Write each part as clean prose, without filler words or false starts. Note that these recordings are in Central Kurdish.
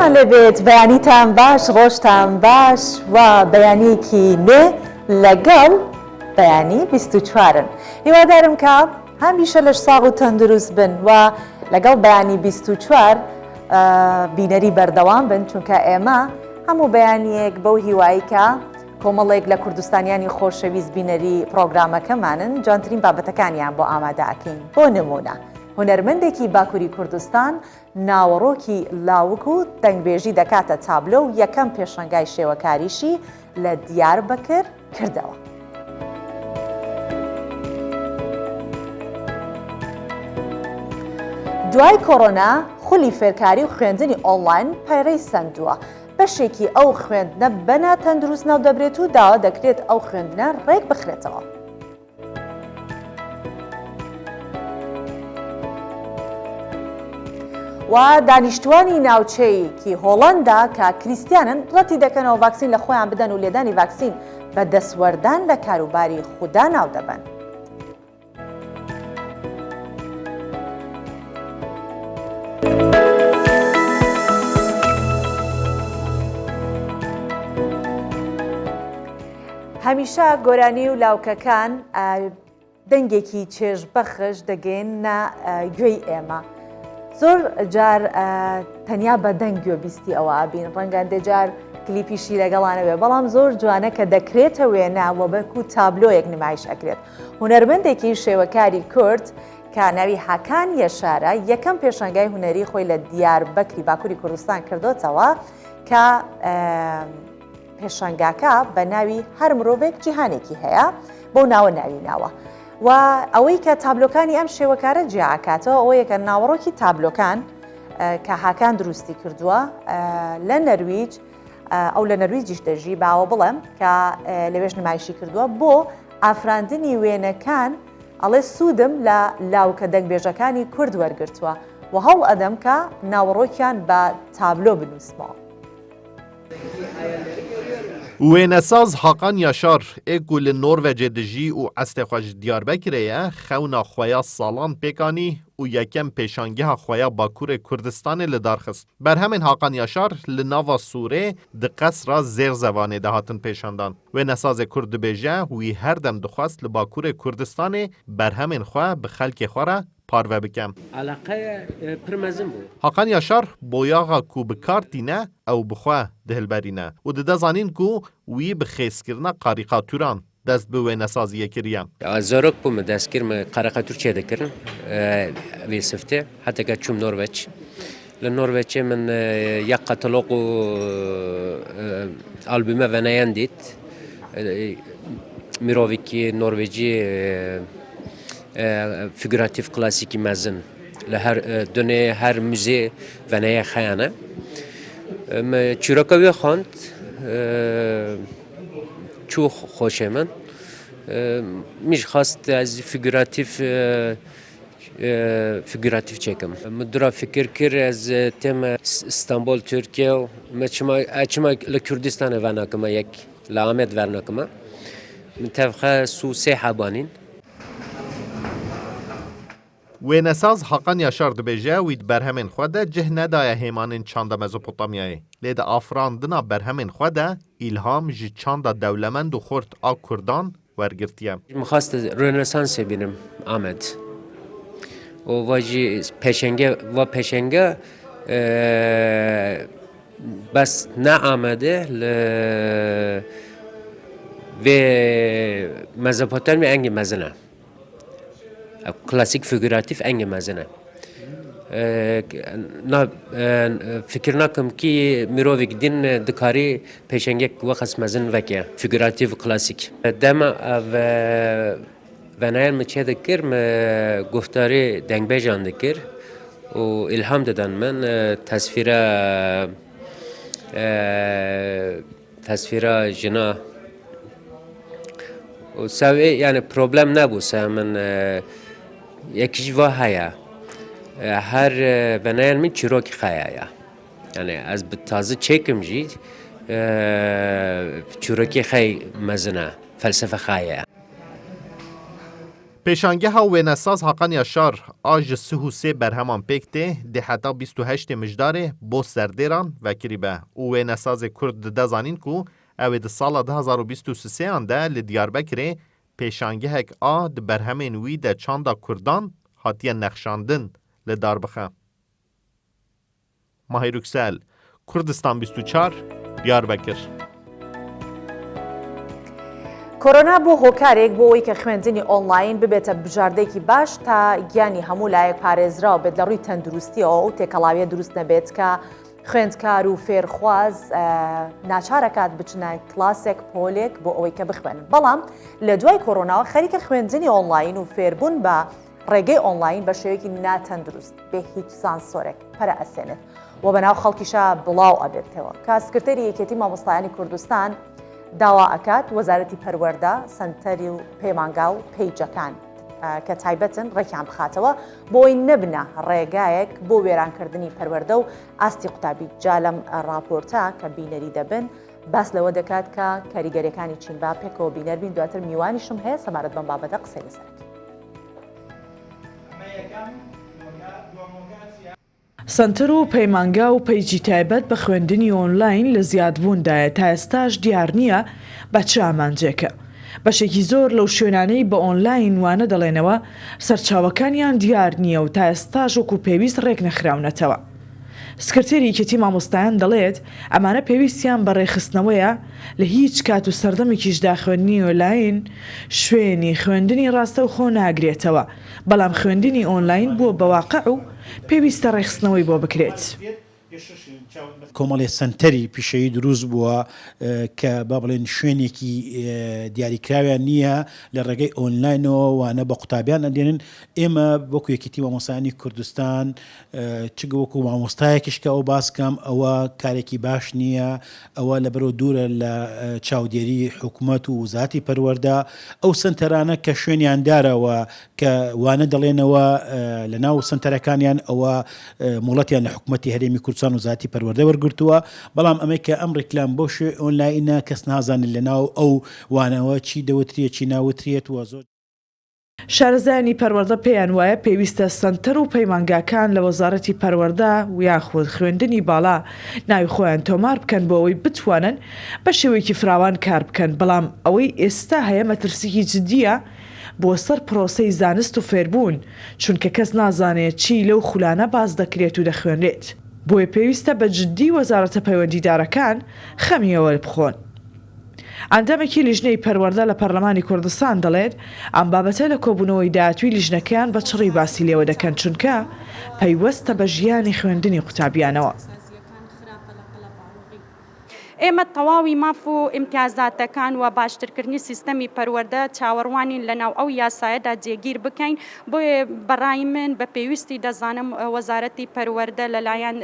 خۆتان لەبێت بەیانیتان باش ڕۆژتان باش و بەیانیەکی نوێ لەگەڵ بەیانی 24ن هیوادارم کە هەمیشە لەش ساغ و تەندروست بن و لەگەڵ بەیانی 24 بینەری بەردەوام بن چونکە ئێمە هەموو بەیانیەک بەو هیوایی کە کۆمەڵێک لە کوردستانیانی خۆشەویست بینەری پرۆگرامەکەمانن جوانترین بابەتەکانیان بۆ ئامادە ئەکەین. بۆ نمونە هونەرمەندێکی باکووری کوردستان ناوەڕۆکی لاوک و دەنگبێژی دەکاتە تابلۆ و یەکەم پێشەنگای شێوەکاریشی لە دیاربەکر کردەوە. دوای کۆڕۆنا خولی فێرکاری و خوێندنی ئۆنلاین پەیڕەی سەندووە. بەشێکی ئەو خوێندنە بەنا تەندروست ناو دەبرێت و داوا دەکرێت ئەو خوێندنە ڕێک بخرێتەوە. و دانیشتوانی ناوچەیەکی هۆڵەندا کە کریسیانن ڕەتی دەکەنەوە ڤاکسین لە خۆیان بدەن و لێدانی ڤاکسین بە دەسوەردان لە کاروباری خودا ناو دەبن. هەمیشە گۆرانی و لاوکەکان دەنگێکی چێژبەخش دەگەێنە گوێی ئێمە. زۆر جار تەنیا بە دەنگ گوێبیستی ئەوە ئابین ڕەنگە دەجار کلیپیشی لەگەڵانەوێ بەڵام زۆر جوانە کە دەکرێتە وێناوە بەکو تابلۆیەک نمایش ئەکرێت. هونەرمەندێکی شێوەکاری کورد کە ناوی حەکان یەشارە یەکەم پێشەنگای هونەری خۆی لە دیاربەکری باکووری کوردستان کردوتەوە کە پێشەنگاکە بە ناوی هەر مرۆڤێک جیهانێکی هەیە بۆ ناوە ناوی ناوە و ئەوەی کە تابلۆکانی ئەم شێوەکارە جیاکاتەوە ئەوەیە کە ناوەڕۆکی تابلۆکان کە حاکان دروستی کردووە لە نەرویج ئەو لە نەرویجیش دەژی باوە بڵێم کە لەوێش نمایشی کردووە بۆ ئافراندنی وێنەکان ئەڵێ سوودم لە لاوکە دەنگبێژەکانی کورد وەرگرتووە و هەوڵ ئەدەم کە ناوەڕۆکیان بە تابلۆ بنووسمەوە. وێنەساز حەقان یاشار ئێک و لە نۆروێجê dijî û estê xwe ji Diyarbekirê ye xewna xwe ya salan pêkanî û yekem pêşangeha xwe ya Bakurê Kurdistanê li darxist. Berhemên Hakan Yaşar li nava Sûrê di qesra Zêrzevanê de hatin pêşandan. Wênesazê Kurd dibêje wî her dem dixwast li Bakurê Kurdistanê berhemên xwe bi xelkê xwe re parve bikem. Hakan Yaşar boyaxa ku bi kar tîne ew bi xwe dihilberîne û dide zanîn ku wî bi xêskirina qarîqatûran dest bi wênesaziyê kiriye. Zarok bûme destkir me qarîqatûr çê dikirin vê siftê heteke çûm Norveç. Li Norveçê min yek katalog û albûme veneyan dît. Mirovekî Norvecî figüratif klasîkî mezin li her dunê her müzê veneye xeyane. Çîroka wê xwand çû xweşê min. Min xast ez figüratif çekim. Min dura fikir kir ez têm İstanbul Türkiye û çima li Kurdistanê venakime yek li Amed vernakime. Min tevxe sû sê hebanîn. Wênesaz Hakan Yaşar dibêje wî di berhemên xwe de cih nedaye hêmanên çanda Mezopotamyayê. Lê di afirandina berhemên xwe de îlham ji çanda dewlemend û xurt a Kurdan wergirtiye. Min xwast Rönesansê bînim Amed. û va jî pêşenge bes ne Amedê li vê Mezopotamya engî mezin e. Klasik figüratif engî mezin e. Fikir nakim kî mirovek din dikarî pêşengek wexas mezin veke figüratif klasik. Dema ev veneyan min çê dikir me guftarê dengbêjan dikir û ilham didin min tesvîra jina û sevê yani problem nebû se min yekî ji va heye her veneyan min çîrokî xeya ye yani ez bi tazî çêkim jî çîrokî xey mezin e felsefe xeye ye. پێشانگەها وێنەساز حەقان یاشار ئاژ سih û sê berheman pêk tê dê heta 28 mijdarê bo serdêran vekirî be û wênesazê Kurd dide zanîn ku ew ê di sala 2023 de li Diyarbekirê pêşangehek a di berhemên wî de çanda Kurdan hatiye nexşandin li darbixe. Mahir Yüksel, Kurdistan 24, Diyarbekir. کۆرۆنا بۆ هۆکارێک بۆ ئەوەی کە خوێندنی ئۆنلاین ببێتە بژاردەیەکی باش تا گیانی هەموو لایەک پارێزراوە بێت لە ڕووی تەندروستیەوە و تێکەڵاویە دروست نەبێت کە خوێندکار و فێرخواز ناچارەکات بچنە کلاسێک پۆلێک بۆ ئەوەی کە بخوێنن. بەڵام لە دوای کۆرۆناوە خەریکە خوێندنی ئۆنلاین و فێربوون بە ڕێگەی ئۆنلاین بە شێوەیەکی ناتەندروست بێ هیچ سانسۆرێک پەرە ئەسێنێت و بەناو خەڵکیشا بڵاو ئەبێتەوە. کە سکرتێری یەکێتی مامۆستایانی کوردستان داوا ئەکات وەزارەتی پەروەردە سنتەری و پەیمانگا و پەیجەکان کە تایبەتن ڕێکیان بخاتەوە بۆی نەبنە ڕێگایەک بۆ وێرانکردنی پەروەردە و ئاستی قوتابی. جا لەم ڕاپۆرتە کە بینەری دەبن باس لەوە دەکات کە کاریگەریەکانی چین با پێکەوە بینەر بین. دواتر میوانیشم هەیە سەمارەت بەم بابەتە قسەی لەسەرەکە. سنتەر و پەیمانگا و پەیجی تایبەت بە خوێندنی ئۆنلاین لە زیادبووندایە تا ئێستاش دیار نییە بە چ ئامانجێکە. بەشێکی زۆر لەو شوێنانەی بە ئۆنلاین وانە دەڵێنەوە سەرچاوەکانیان دیار نییە و تا ئێستاش وەکو پێویست ڕێک نەخراونەتەوە. سکرتێری یەکێتی مامۆستایان دەڵێت ئەمانە پێویستیان بە ڕێخستنەوەیە لە هیچ کات و سەردەمێکیشدا خوێندنی ئۆنلاین شوێنی خوێندنی ڕاستە و خۆ ناگرێتەوە، بەڵام خوێندنی ئۆنلاین بووە بەواقع و پێویستە ڕێخستنەوەی بۆ بکرێت. کۆمەڵێ سنتەری پیشەیی دروست بووە کە با بڵێن شوێنێکی دیاریکراویان نییە لە ڕێگەی ئۆنلاینەوە وانە بە قوتابیان ئەدێنن. ئێمە وەکو یەکێتی مامۆستایانی کوردستان چگە وەکو مامۆستایەکیش کە ئەو باسکەم ئەوە کارێکی باش نییە، ئەوە لەبەرەوە دوورە لە چاودێری حکوومەت و وزارەتی پەروەردە. ئەو سنتەرانە کە شوێنیان دارەوە کە وانە دەڵێنەوە لە ناو سنتەرەکانیان ئەوە موڵەتیان لە حکوومەتی هەرێمی کوردستان وزارەتی پەروەردە وەرگرتووە، بەڵام ئەمەی کە ئەم ڕێکلام بۆ شوێ ئۆنلاینە کەس نازانن لە ناو ئەو وانەوە چی دەوترێت چی ناوترێت وە زۆر. شارەزایانی پەروەردە پێیان وایە پێویستە سنتەر و پەیمانگاکان لە وەزارەتی پەروەردە و یاخود خوێندنی باڵا ناوی خۆیان تۆمار بکەن بۆ ئەوەی بتوانن بە شێوەیەکی فراوان کار بکەن. بەڵام ئەوەی ئێستا هەیە مەترسیی جددیە بۆ سەر پرۆسەی زانست و فێربوون، چونکە کەس نازانێت چی لەو خولانە باز دەکرێت و دەخوێنرێت. بۆیە پێویستە بە جددی وەزارەتە پەیوەندیدارەکان خەمیەوە بخۆن. ئەندامێکی لیژنەی پەروەردە لە پەرلەمانی کوردستان دەڵێت ئەم بابەتە لە کۆبوونەوەی داهاتووی لیژنەکەیان بە چڕی باسی لێوە دەکەن، چونکە پەیوەستە بە ژیانی خوێندنی قوتابیانەوە. ئێمە تەواوی ماف و ئیمتیازاتەکان و باشترکردنی سیستەمی پەروەردە چاوەڕوانین لەناو ئەو یاسایەدا جێگیر بکەین. بۆیە بەڕای من بە پێویستی دەزانم وەزارەتی پەروەردە لەلایەن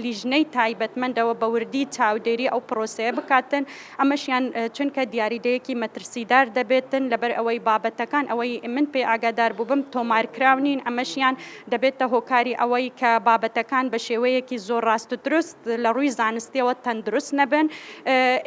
لیژنەی تایبەتمەندەوە بە وردی چاودێری ئەو پرۆسەیە بکاتن. ئەمەشیان چونکە دیاریدەیەکی مەترسیدار دەبێتن لەبەر ئەوەی بابەتەکان ئەوەی من پێ ئاگادار بووبم تۆمارکراونین، ئەمەشیان دەبێتە هۆکاری ئەوەی کە بابەتەکان بە شێوەیەکی زۆر ڕاست و دروست لە ڕووی زانستیەوە تەندروست نەبن.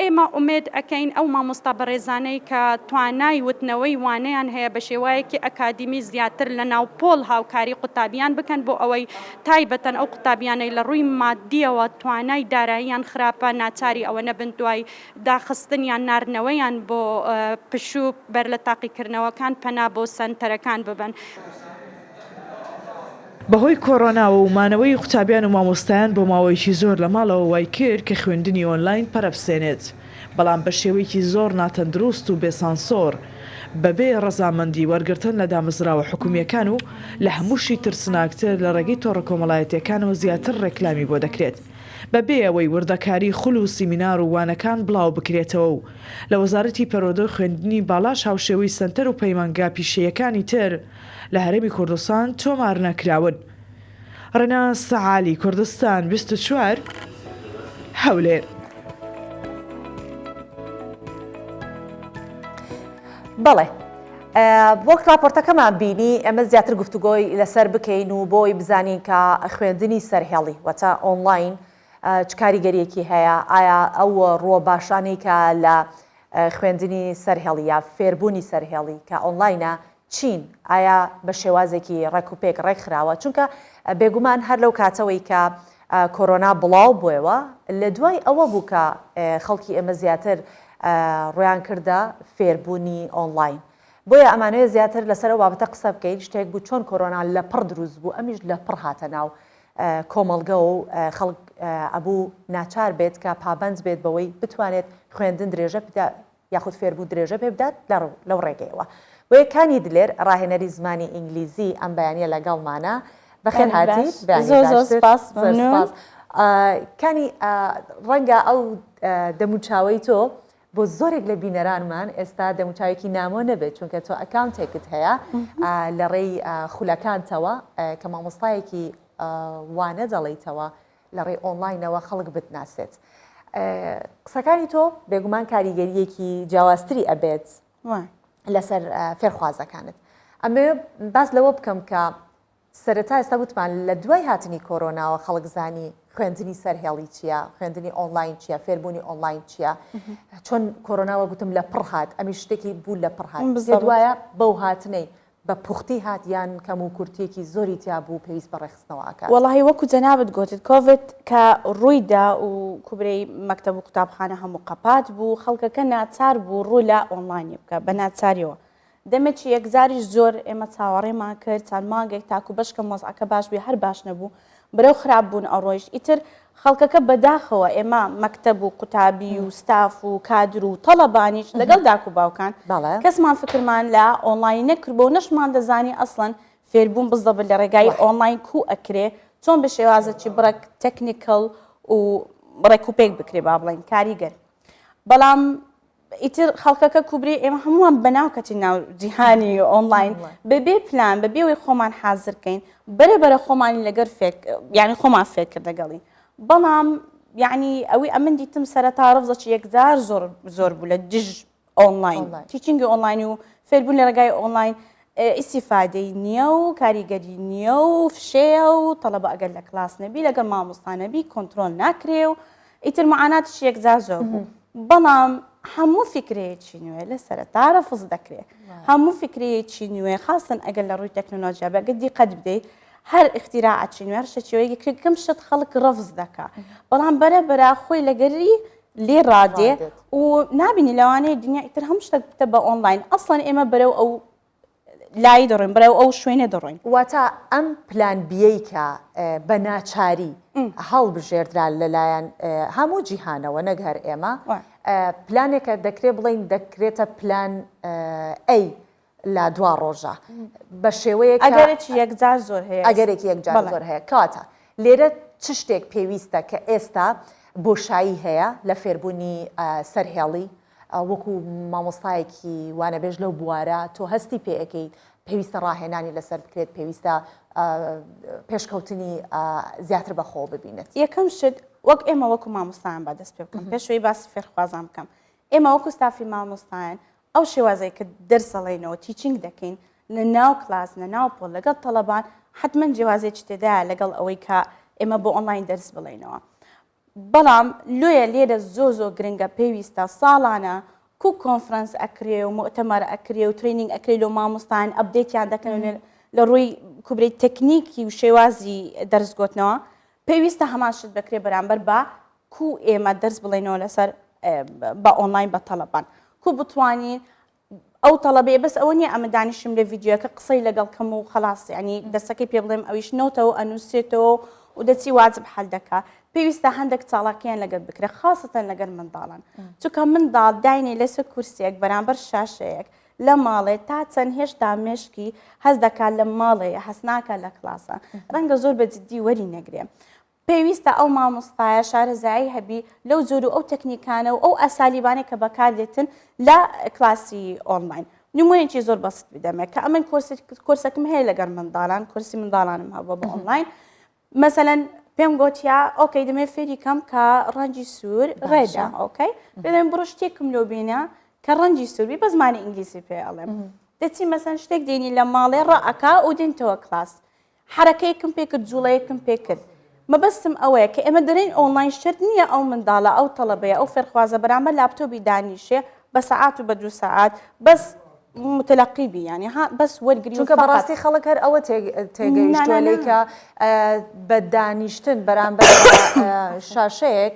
ئێمە ئومێد ئەکەین ئەو مامۆستا بەڕێزانەی کە توانای وتنەوەی وانەیان هەیە بە شێوایەکی ئەکادیمی زیاتر لە ناو پۆل هاوکاری قوتابیان بکەن بۆ ئەوەی تایبەتەن ئەو قوتابیانەی لە ڕووی مادیەوە توانای داراییان خراپە ناچاری ئەوە نەبن دوای داخستنیان نارنەوەیان بۆ پشوو بەر لە تاقیکردنەوەکان پەنا بۆ سەنتەرەکان ببن. بەهۆی کۆڕۆناوە و مانەوەی قوتابیان و مامۆستایان بۆ ماوەیەکی زۆر لە ماڵەوە وای کرد کە خوێندنی ئۆنلاین پەرەبسێنێت، بەڵام بە شێوەیەکی زۆر ناتەندروست و بێسانسۆر بەبێ ڕەزامەندی وەرگرتن لە دامەزراوە حکومیەکان و لە هەمووشی ترسناکتر لە ڕێگەی تۆڕە کۆمەڵایەتیەکانەوە زیاتر ڕێکلامی بۆ دەکرێت. بەبێ ئەوەی وردەکاری خول و سیمینار و وانەکان بڵاو بکرێتەوە و لە وەزارەتی پەروەردە و خوێندنی باڵاش هاوشێوەی سنتەر و پەیمانگا پیشەیەکانی تر لە هەرێمی کوردستان تۆمار نەکراون. ڕێناز سەعالی، کوردستان 24 هەولێر. بەڵێ وەک راپۆرتەکەمان بینی ئەمە زیاتر گفتوگۆی لەسەر بکەین و بۆی بزانین کە خوێندنی سەرهێڵی وەتە ئۆنلاین چ کاریگەریەکی هەیە، ئایا ئەو ڕۆ باشانەی کە لە خوێندنی سەرهێڵی یا فێربوونی سەرهێڵی کە ئۆنلاینە چین ئایا بە شێوازێکی ڕێکوپێک ڕێکخراوە چونکە بێگومان هەر لەو کاتەوەی کە کۆرۆنا بڵاو بووەوە لە دوای ئەوە بوو کە خەڵکی ئێمە زیاتر ڕویان کردە فێربوونی ئۆنلاین بۆیە ئەمانەیە زیاتر لەسەر بابەتە قسە بکەین شتێک بوو چۆن کۆرۆنا لە پڕ دروست بوو ئەمیش لە پڕ هاتە ناو کۆمەڵگە و خەڵک ئەبوو ناچار بێت کە پابند بێت بەوەی بتوانێت خوێندن درێژە بدات یاخود فێربوو درێژە پێ بدات لەو ڕێگەیەوە بۆیە کانی دلێر ڕاهێنەری زمانی ئینگلیزی ئەم بەیانیە لەگەڵمانە بەخێر هاتی سپاس کانی ڕەنگە ئەو دەموچاوی تۆ بۆ زۆرێک لە بینەرانمان ئێستا دەموچاوێکی نامۆ نەبێت چونکە تۆ ئەکاونتێکت هەیە لە ڕێی خولەکانتەوە کە مامۆستایەکی وانە دەڵێیتەوە لە ڕێی ئۆنلاینەوە خەڵک بتناسێت قسەکانی تۆ بێگومان کاریگەریەکی جیاوازتری ئەبێت لەسەر فێرخوازەکانت ئەمێ باس لەوە بکەم کە سەرەتا ئێستا وتمان لە دوای هاتنی کۆرۆناوە خەڵک زانی خوێندنی سەرهێڵی چییە خوێندنی ئۆنلاین چییە فێربوونی ئۆنلاین چییە چۆن کۆرۆناوە گوتم لە پڕ هات ئەمی شتێکی بوو لە پڕ هات دوایە بەو هاتنەی بە پوختی هات یان کەم و کورتێکی زۆری تیا بوو پێویست بە ڕێخستنەوەکە وەڵاهی وەکو جەنابەت گوتت کۆڤید کە ڕوویدا و کوبرەی مەکتەب و قوتابخانە هەموو قەپات بوو خەڵکەکە ناچار بوو ڕوو لە ئۆنلاینی بکە بە ناچاریەوە دەمێکی یەکزاریش زۆر ئێمە چاوەڕێمان کرد چەند مانگێک تاکو بەشکە مۆزعەکە باش بێ هەر باش نەبوو بەرەو خراپ بوون ئەڕۆیش ئیتر خەڵکەکە بەداخەوە ئێمە مەکتەب و قوتابی و ستاف و کادر و تەڵەبانیش لەگەڵ داکو باوکان کەسمان فکرمان لە ئۆنلاین نەکرد بۆ نەشمان دەزانی ئەسڵەن فێربوون بزدەبن لە ڕێگای ئۆنلاین کو ئەکرێ چۆن بە شێوازەکی بڕێک تەکنیکەڵ و ڕێکوپێک بکرێ با بڵێن کاریگەر بەڵام ئیتر خەڵکەکە کوبری ئێمە هەمووان بەناوکەتی ناو جیهانی ئۆنلاین بەبێ پلان بەبێەوەی خۆمان حازرکەین بەرەبەرە خۆمانی لەگەر یعنی خۆمان فێر کرد لەگەڵی بەڵام یعنی ئەوەی ئەمن دیتم سەرەتا ڕفزەکی یەکجار زۆر بوو لە دژ ئۆنلاین تیچینگی ئۆنلاین و فێربوون لە ڕێگای ئۆنلاین ئیسیفادەی نییە و کاریگەری نییە و فشەیە و تەڵەبە ئەگەر لە کلاس نەبی لەگەڵ مامۆستانەبی کۆنترۆل ناکرێ و ئیتر معاناتش یەکجار زۆر بوو بەڵام هەموو فکرەیەکی نوێ لە سەرەتا ڕفز دەکرێت هەموو فکرەیەکی نوێ خاصن ئەگەر لە ڕووی تەکنۆلۆژیا بەگە دیقەت بدەیت هەر اختیراعاتی نوێ شتێکی کەم شت خەڵک ڕفز دەکا بەڵام بەرەبەرە خۆی لەگەری لێ ڕادێ و نبینی لەوانەیە دنیا ئیتر هەموو شتێک بتە بە ئۆنلاین ئەسڵەن ئێمە بەرەو ئەو لای دەڕۆین بەرەو ئەو شوێنێ دەڕۆین واتە ئەم پلان بیەی کە بە ناچاری هەڵبژێردرا لەلایەن هەموو جیهانەوە نەک هەر ئێمە پلانێکە دەکرێت بڵین دەکرێتە پلان ئەی لا دوا ڕۆژە بە شێوەیە ئەگەرێکی یەکجار زۆر هەیە ئەگەرێکی یەکجار زۆر هەیە کاتە لێرە چ شتێک پێویستە کە ئێستا بۆشایی هەیە لە فێربوونی سەرهێڵی وەکو مامۆستایەکی وانەبێژ لەو بوارە تۆ هەستی پێەکەی پێویستە ڕاهێنانی لەسەر بکرێت پێویستە پێشکەوتنی زیاتر بەخۆ ببینێت یەکەم شت وەک ئێمە وەکو مامۆستایان با دەست پێ بکەم پێشوەی باسی فێرخوازان بکەم ئێمە وەکو ستافی مامۆستایان ئەو شێوازەی کە دەرسەڵێنەوە تیچینگ دەکەین لە ناو کلاس لە ناو پۆل لەگەڵ تەڵەبان حتمما جیاوازێکی تێدایە لەگەڵ ئەوەی کە ئێمە بۆ ئۆنلاین دەرس بڵێنەوە بەڵام لۆیە لێرە زۆ گرنگە پێویستە ساڵانە کو کۆنفرەنس ئەکرێ و مؤتەمەر ئەکرێ و ترینینگ ئەکرێ لە مامۆستایان ئەپدێتیان دەکەن لە ڕووی کوبرەی تەکنیکی و شێوازی دەرسگۆتنەوە پێویستە هەمان شت بکرێ بەرامبەر بە کو ئێمە دەرس بڵێنەوە لەسەر بە ئۆنلاین بە تەڵەبان کو بتوانین ئەو تەڵەبێ بەس ئەوە نییە ئەمە دانیشم لە ڤیددیۆکە قسەی لەگەڵ کەم و خلاص ینی دەستەکەی پێ بڵێم ئەویش نەوتەوە ئەنووسێتەوە و دەچی واجب حەل دەکات پێویستە هەندێک چاڵاکیان لەگەر بکرێ خاصەتەن لەگەر منداڵان چونکە منداڵ داینێ لەسەر کورسێک بەرامبەر شاشەیەک لە ماڵێ تا چەند هێشتا مێشکی هەز دەکات لە ماڵەیە هەست ناکات لە کلاسە ڕەنگە زۆر بەجددی وەری نەگرێ پێویستە ئەو مامۆستایە شارەزایی هەبی لەو زۆر و ئەو تەکنیکانە و ئەو ئەسالیبانێک کە بەکاردێتن لە کلاسی ئۆنلاین نمونێکی زۆر بەست بدەمێت کە ئەمن کورسەکەم هەیە لەگەر منداڵان کورسی منداڵانم هەبووە بە ئۆنلاین مەسەلەن پێم گوتیا ئۆکەی دەمێ فێری کەم کە ڕەنجی سوور ڕێدا ئۆکەی بدەم بڕۆ شتێکم لۆ بینە کە ڕەنجی سووربی بە زمانی ئینگلیسی پێ ئەڵێم دەچی مەسەن شتێک دێنی لە ماڵێ ڕائەکا و دێنتەوە کلاس حرەکەیەکم پێ کرد جوڵەیەکم پێ کرد مەبەستم ئەوەیە کە ئێمە دەرێن ئۆنلاین شت نییە ئەو منداڵە ئەو تەڵەبەیە ئەو فێرخوازە بەرامبەر لاپتۆپی دانیشێ بە سەعات و بە 2 سەعات بەس متلقیبی یعنی ها بەس وەرگری چونکە بەڕاستی خەڵک هەر ئەوە تێگەیشتووە لێ کە بە دانیشتن بەرامبەر شاشەیەک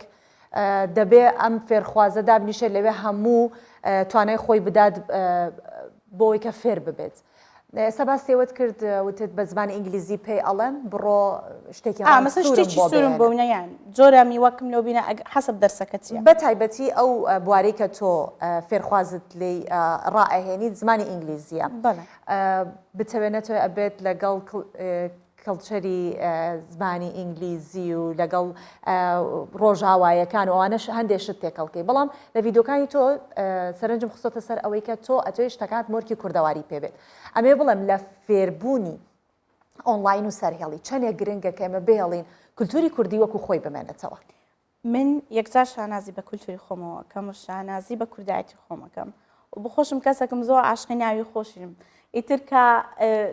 دەبێ ئەم فێرخوازە دابنیشێت لەوێ هەموو توانای خۆی بدات بۆی کە فێر ببێت. سەباستێوت کرد وتت بە زمانی ئینگلیزی پێی ئەڵێن بڕۆ شتێکی شتێکی سوورم بۆ نەیان جۆرە میوەکم لەو بینە حەسب دەرسەکە چیە بە تایبەتی ئەو بوارەی کە تۆ فێرخوازت لێ ڕائەهێنیت زمانی ئینگلیزیە بتەوێنێتەوە ئەبێت لەگەڵ کەڵچەری زمانی ئینگلیزی و لەگەڵ ڕۆژاوایەکان و ئەوانەش هەندێک شت تێکەڵکەی بەڵام لە ڤیدۆکانی تۆ سەرنجم خستۆتە سەر ئەوەی کە تۆ ئەتۆی شتەکات مۆرکی کوردەواری پێبێت ئەمێ بڵێم لە فێربوونی ئۆنلاین و سەرهێڵی چەندێک گرنگە کە ئێمە بێڵین کولتوری کوردی وەکو خۆی بمێنێتەوە. من یەکجار شانازی بە کولتوری خۆمەوە کەم شانازی بە کوردایەتی خۆمەکەم و بخۆشم کەسێکم زۆر عاشقی ناوی خۆشیم ئیتر کە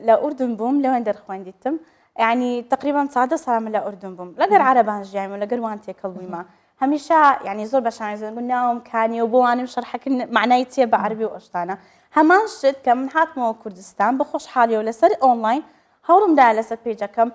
لە ئوردن بووم لەوێن دەرخوێندیتم يعني تقريبا 100 سنة من الأردن بوم لقر عربان جاي ولا قر وانتي كلويما هميشة يعني زور بشان زين قلناهم كاني وبواني مشرحك معنايتي بعربي وأشتانا همان شد كم هات مو كردستان بخوش حالي ولا سر أونلاين هورم دا لسه بيجا كم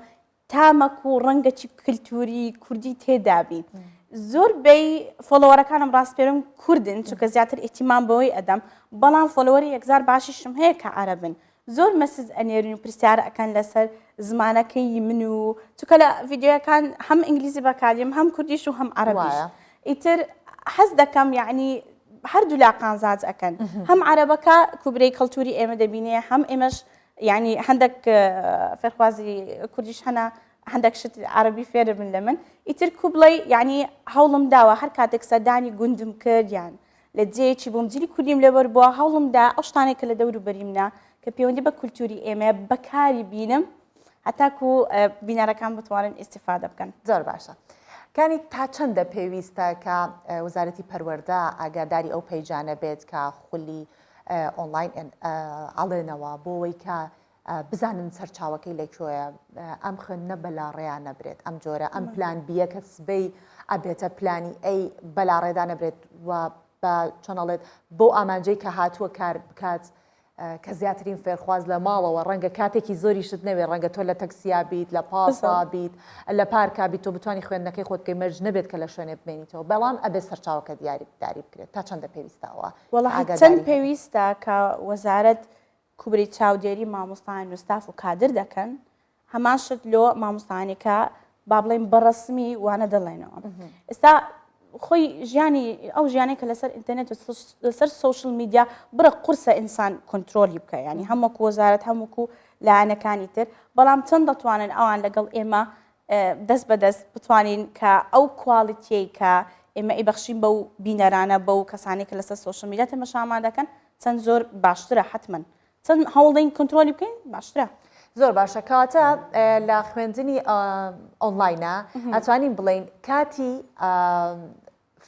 تامكو رنجة كلتوري كردي تدابي زور بي فولورا كانم راس بيرم كردن شو كزياتر اهتمام بوي أدم بلان فولوري يكزار باشيشم هيك عربن زۆر مەسج ئەنێرین و پرسیارە ئەەکەن لەسەر زمانەکەی من و چونکە لە ڤیددیوەکان هەم ئینگلیزی بەکاریم هەم کوردیش و هەم عەرەبیش ئیتر حەز دەکەم یعنی هەردوو لاقانزاج ئەەکەن هەم عەرەبەکە کوبرەی کەڵتوری ئێمە دەبینێ هەم ئێمەش یعنی هەندێک فێرخوازی کوردیش هەنا هەندێک شت عەرەبی فێر بن لە من ئیتر کوبڵی یعنی هەوڵم داوە هەر کاتێک سەردانی گوندم کردیان لە جێیەکی بۆم جلی کوردیم لەبەر بووە هەوڵم دا ئەو شتانێک کە لە دەور و بەریمنا کە پەیوەندی بە کولتوری ئێمە بەکاری بینم هەتاکو بینەرەکان بتوانن ئیستیفادە بکەن. زۆر باشە. کانی تا چەندە پێویستە کە وەزارەتی پەروەردە ئاگاداری ئەو پەیجانە بێت کە خولی ئۆنلاین ئەڵێنەوە بۆەوەی کە بزانن سەرچاوەکەی لەکوێیە ئەم خوێندنە بەلاڕێیان نەبرێت ئەم جۆرە ئەم پلان بیە کە سبەی ئەبێتە پلانی ئەی بەلاڕێدا نەبرێت و بە چۆنەڵێت بۆ ئامانجەی کە هاتووە کار بکات کە زیاترین فێرخواز لە ماڵەوە ڕەنگە کاتێکی زۆری شت نەوێت ڕەنگە تۆ لە تەکسیا بیت لە پاسا بیت لە پارکا بیت تۆ بتوانانی خوێندنەکەی خۆت بکەی مەرج نەبێت کە لە شوێنێ بمێنیتەوە بەڵام ئەبێ سەرچاوەکە داری بکرێت تا چەندە پێویستاوە وەڵاهی چەند پێویستە کە وەزارەت کوبری چاودێری مامۆستایان و ستاف و کادر دەکەن هەمان شت لۆ مامۆستایانێکە با بڵێن بەڕەسمی وانە دەڵێنەوە ئێستا خۆی ژیانی ئەو ژیانێک کە لەسەر ئینتەرنێت و لەسەر سوشل میدیا بڕە قورسە ئینسان کۆنتترۆلی بکە ینی هەمووەکو وەزارەت هەمووکو لایەنەکانی تر بەڵام چەند دەتوانن ئەوان لەگەڵ ئێمە دەست بەدەست بتوانین کە ئەو کواڵیتیەی کە ئێمە ئیبەخشین بەو بینەرانە بەو کەسانی کە لەسەر سوشل میدیا تەماشامان دەکەن چەند زۆر باشترە حتمما چەند هەوڵدەین کۆنتترۆلی بکەین باشترە. زۆر باشە کاتە لە خوێندنی ئۆنلاینە ئەتوانین بڵین کاتی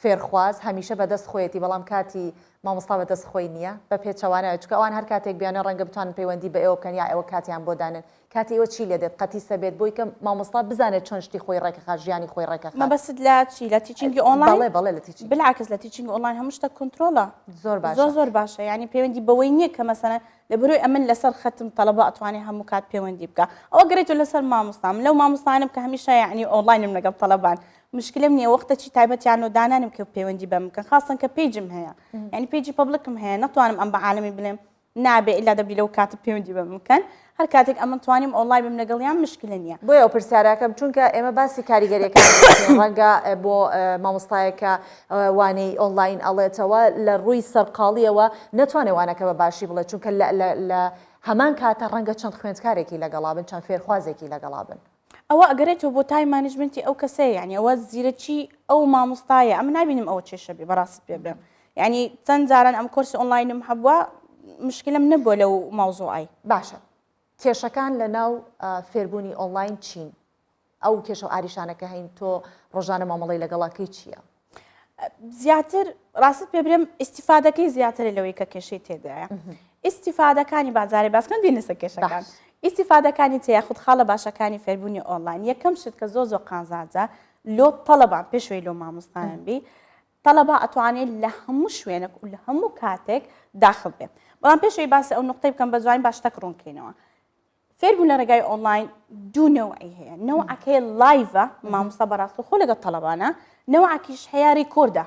فێرخواز هەمیشە بەدەست خۆیەتی بەڵام کاتی مامۆستا بەدەست خۆی نییە بە پێچەوانەوە چکە ئەوان هەر کاتێک بیانە ڕەنگە بتوانن پەیوەندی بە ئێوە بکەن یا ئێوە کاتیان بۆ دانن کاتی ئێوە چی لێ دێت قەتی سەبێت بۆی کە مامۆستا بزانێت چۆن شتی خۆی ڕێکەخا ژیانی خۆی ڕێکەخا. مەبەست لە چی لە تیچینگی ئۆنلاین بەڵێ لە تیچینگ بلعکس لە تیچینگ ئۆنلاین هەموو شتە کۆنتترۆلە زۆر باشە زۆر باشە ینی پەیوەندی بەوەی نییە کە مەسەنە لە بەروی ئەمن لەسەر خەتم تەڵەبە ئەتوانێت هەموو کات پەیوەندی بکە ئەوە گەڕێتەوە لەسەر مامۆستام لەو مامۆستانم کە هەمیشە یعنی ئۆنلاینم لەگەڵ تەڵەبان مشکلم نییە وەختێکی تایبەتیان و دانانم کە پەیوەندی بەم بکەن خاستن کە پیجم هەیە ینی پیجی پەبلیکم هەیە نەتوانم ئەم بە عالەمی بڵێم نابێ ئیلا دەبی لەو کاتە پەیوەندی بەم بکەن هەر کاتێک ئەمە توانیم ئۆنلاین بم لەگەڵیان مشکلە نییە. بۆیە ئەو پرسیارەکەم چونکە ئێمە باسی کاریگەریەکان ڕەنگە بۆ مامۆستایەکە وانەی ئۆنلاین ئەڵێتەوە لە ڕووی سەرقاڵیەوە نەتوانێت وانەکە بە باشی بڵێت چونکە لە هەمان کاتە ڕەنگە چەند خوێندکارێکی لەگەڵا بن چەند فێرخوازێکی لەگەڵا بن. ئەوە ئەگەرێتەوە بۆ تای مانیجمنتی ئەو کەسەیە یعنی ئەوە زیرەکی ئەو مامۆستایە ئەم نبینم ئەوە چێشە بێ بەڕاست پێ بێم یعنی چەند جاران ئەم کورسی ئۆنلاینم هەبووە مشکلم نەبووە لەو ماوزوعی. باشە کێشەکان لە ناو فێربوونی ئۆنلاین چین ئەو کێشە و ئاریشانەکە هەین تۆ ڕۆژانە مامەڵی لەگەڵاکەی چییە؟ زیاتر ڕاست پێ برێم ئیسیفادەکەی زیاترە لەوەی کە کێشەی تێدایە ئیسیفادەکانی بازارێ باسکەن بینەسە کێشەکان ئیسیفادەکانی تێ یاخود خاڵە باشەکانی فێربوونی ئۆنلاین یەکەم شت کە زۆ قازاجە لۆ تەڵەبان پێشوەی لۆ مامۆستایان بی طلبە ئەتوانێت لە هەموو شوێنێک و لە هەموو کاتێک داخل بێ. بەڵام پێشەوەی باسی ئەو نقطەی بکەم بە جوان باشتە ڕوونکەینەوە. فێربوون لە ڕێگای ئۆنلاین دوو نەوعی هەیە. نەوعەکەی لایڤە مامۆستا بەڕاستەوخۆ لەگەڵ تەلەبانە، نەوعەکیش هەیە ڕیکۆردە.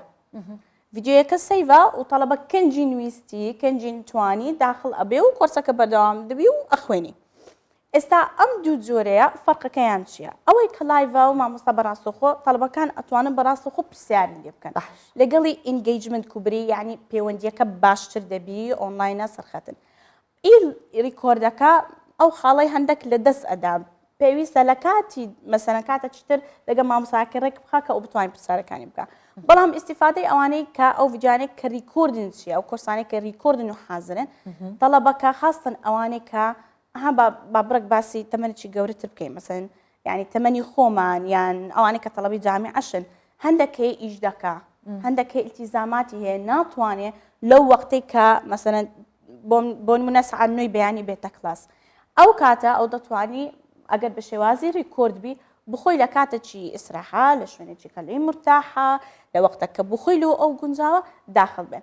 ڤیدیۆیەکە سەیڤە و تەلەبە کەنجی نوویستی کەنجی توانی داخل ئەبێ و کۆرسەکە بەردەوام دەبی و ئەخوێنی. ئێستا ئەم دوو جۆرەیە فەرقەکەیان چییە؟ ئەوەی کە لایڤە و مامۆستا بەڕاستەوخۆ تەلەبەکان ئەتوانن بەڕاستەوخۆ پرسیاری لێ بکەن. لەگەڵی ئینگەیجمنت کوبری یعنی پەیوەندیەکە باشتر دەبی ئۆنلاینە سەرخەتن. ریکۆردەکە ئەو خاڵی هەندێک لە دەست ئەدا. پێویستە لە کاتی مەسەلەن کاتە چتر لەگە مامۆستاکە ڕێک بخە کە ئەو بتوانین پرسیارەکانی بکە. بەڵام ئیسیفادەی ئەوانەی کە ئەو ڤیدیۆانێک کە ریکۆردن چیە ئەو کۆرسانێک کە ریکۆردن و حازرن تەلەبەکە خاستن ئەوانەی کە با بڕێک باسی تەمەنێکی گەورەتر بکەین مەسەلەن یعنی تەمەنی خۆمان یان ئەوانەی کە تەلەبی جامیعەشن هەندێکی ئیش دەکا هەندێکی ئیلتیزاماتی هەیە ناتوانێت لەو وەختەی کە مەسەلەن بۆ نمونە سەعات 9 بەیانی بێتە کلاس ئەو کاتە ئەو دەتوانی ئەگەر بە شێوازی ریکۆرد بی بخۆی لە کاتێکی ئیسراحە لە شوێنێکی کەلەی مرتاحە لە وەختەکە بخۆی لەوە ئەو گونجاوە داخل بێ.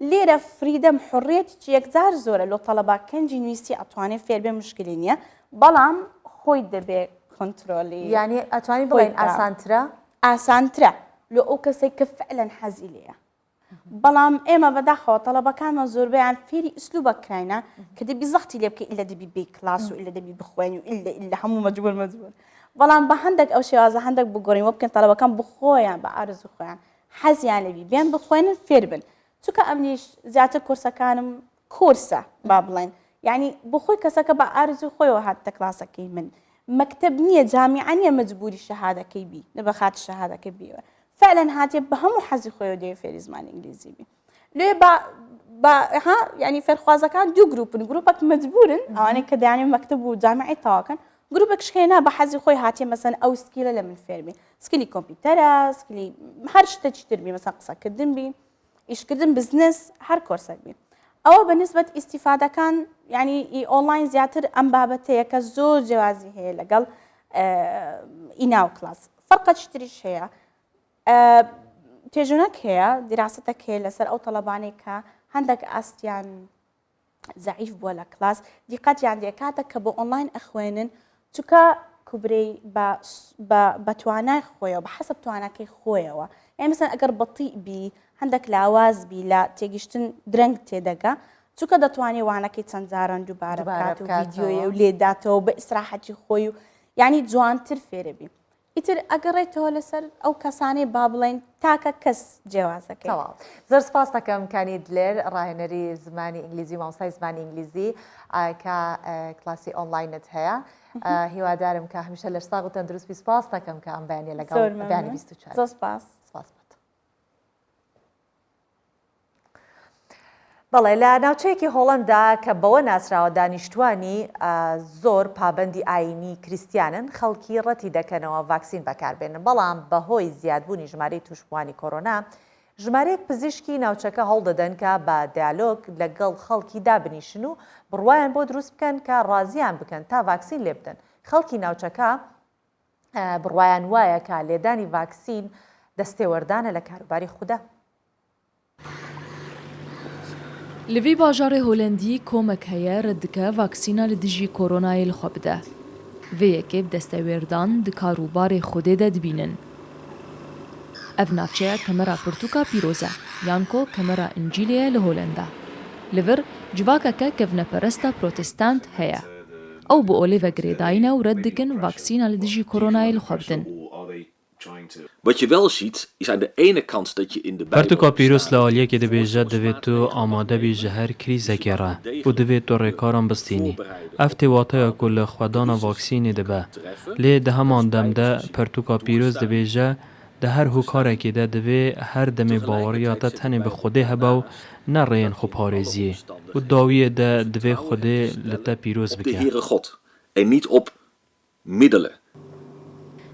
لێرە فریدەم حڕێتی یەکجار زۆرە لۆ تەلەبا کەنجی نوویستی ئەتوانێت فێر بێ مشکلی نییە بەڵام خۆی دەبێ کۆنترۆلی یعنی ئەتوانی بڵێن ئاسانترە ئاسانترە لۆ ئەو کەسێک کە فعلەن حەزی لێیە. بەڵام ئێمە بەداخەوە تەلەبەکانمە زۆربیان فێری ئسلوبە کراینە کە دەبی زەختی لێ بکە ئیلە دەبی بێ کلاس و ئیلە دەبی بخوێنی و ئیلە هەموو مەجبور بەڵام بە هەندێک ئەو شێوازە هەندێک بگۆڕین وە بکەن تەلەبەکان بخۆیان بە ئارزوو خۆیان حەزیان لەبی بیان بخوێنن فێر بن چونکە ئەمنیش زیاتر کورسەکانم کورسە با بڵێن یعنی بخۆی کەسەکە بە ئارزوو خۆیەوە هاتە کلاسەکەی من مەکتەب نییە جامیعە نییە مەجبوری شەهادەکەی بی نەبەخات شەهادەکەی بیوە فعلا هاتێ بە هەموو حەزی خۆیەوە دەوێت فێری زمانی ئینگلیزی بی لێ ینی فێرخوازەکان دوو گروپن گروپێک مەجبورن ئەوانەی کە دەیانێت مەکتەب و جامیعی تاواکەن گروپێک شکێنا بە حەزی خۆی هاتیە مەسەن ئەو سکیلە لە من فێربی سکیلی کۆمپیوتەرە سکیلی هەر شتێکی تر بی مەسەن قسەکردن بی ئیشکردن بزنس هەر کۆرسێک بی ئەوە بەنسبەت ئیسیفادەکان ینی ئۆنلاین زیاتر ئەم بابەتەیە کە زۆر جیازی هەیە لەگەڵ ئیناو کلاس فەرقەی تریش هەیە تێژونەک هەیە دیراستەک هەیە لەسەر ئەو تەلەبانەی کە هەندێک ئاستیان زعیف بووە لە کلاس دیقەتیان دێکاتە کە بۆ ئۆنلاین ئەخوێنن چونکە کوبرەی بە توانای خۆیەوە بە حەسب تواناکەی خۆیەوە یعنی مەسەن ئەگەر بەطیء بی هەندێک لاواز بی لە تێگەشتن درەنگ تێدەگا چونکە دەتوانێت وانەکەی چەند جاران دووبارە بکات و ڤیدیۆیە و لێداتەوە بە ئیسراحەتی خۆی و یعنی جوانتر فێرە بی ئیتر ئەگەڕێتەوە لەسەر ئەو کەسانەی با بڵێن تاکە کەس جیاوازەکەی زۆر سپاس دەکەم کانی دلێر ڕاهێنەری زمانی ئینگلیزی مامۆستای زمانی ئینگلیزی کە کلاسی ئۆنلاینت هەیە هیوادارم کە هەمیشە لەش ساغ و تەندروستی سپاس دەکەم کە ئەم بەیانیە لەگەڵ بەیانی 24 زۆر سپاس بەڵێ لە ناوچەیەکی هۆڵەندا کە بەوە ناسراوە دانیشتوانی زۆر پابەندی ئاینی کریسیانن خەڵکی ڕەتی دەکەنەوە ڤاکسین بەکاربێنن بەڵام بەهۆی زیادبوونی ژمارەی توشبوانی کۆرۆنا ژمارەیەک پزیشکی ناوچەکە هەڵدەدەن کە بە دیالۆگ لەگەڵ خەڵکی دابنیشن و بڕوایان بۆ دروست بکەن کە ڕازیان بکەن تا ڤاکسین لێ بدەن خەڵکی ناوچەکە بڕوایان وایە کە لێدانی ڤاکسین دەستێوەردانە لە کاروباری خوددا لەوێ باژارێ هۆلەندی کۆمەک هەیە ڕەدەکە ڤاکسینە لە دژی کۆرۆنای لەخوا بدە. Vê yekê destewêrdan di karûbarê Xwedê de dibînin. Ev navçeya Kemera Pirtûka Pîroz e, yan ku Kemera İncîlê ye li Holenda. Li vir civakeke kevneperesta protestant heye. Ew bi olê vegirêdayîne û red dikin vaksîna li dijî koronayê li xwe bidin. Wat je wel ziet, is aan de ene kant dat je in de Pirtûka pîroz li aliyekê dibêje divê tu amade bî ji her krîzekê re û divê tu rêkaran bistînî. Ev tê wateya ku li xwedana vaksînê dibe. Lê di heman dem de Pirtûka pîroz dibêje di her hûkarekê de divê her demê baweriya te tenê bi Xwedê hebe û ne rêyên xweparêziyê û dawiyê de divê Xwedê li te pîroz bike. En niet op middelen.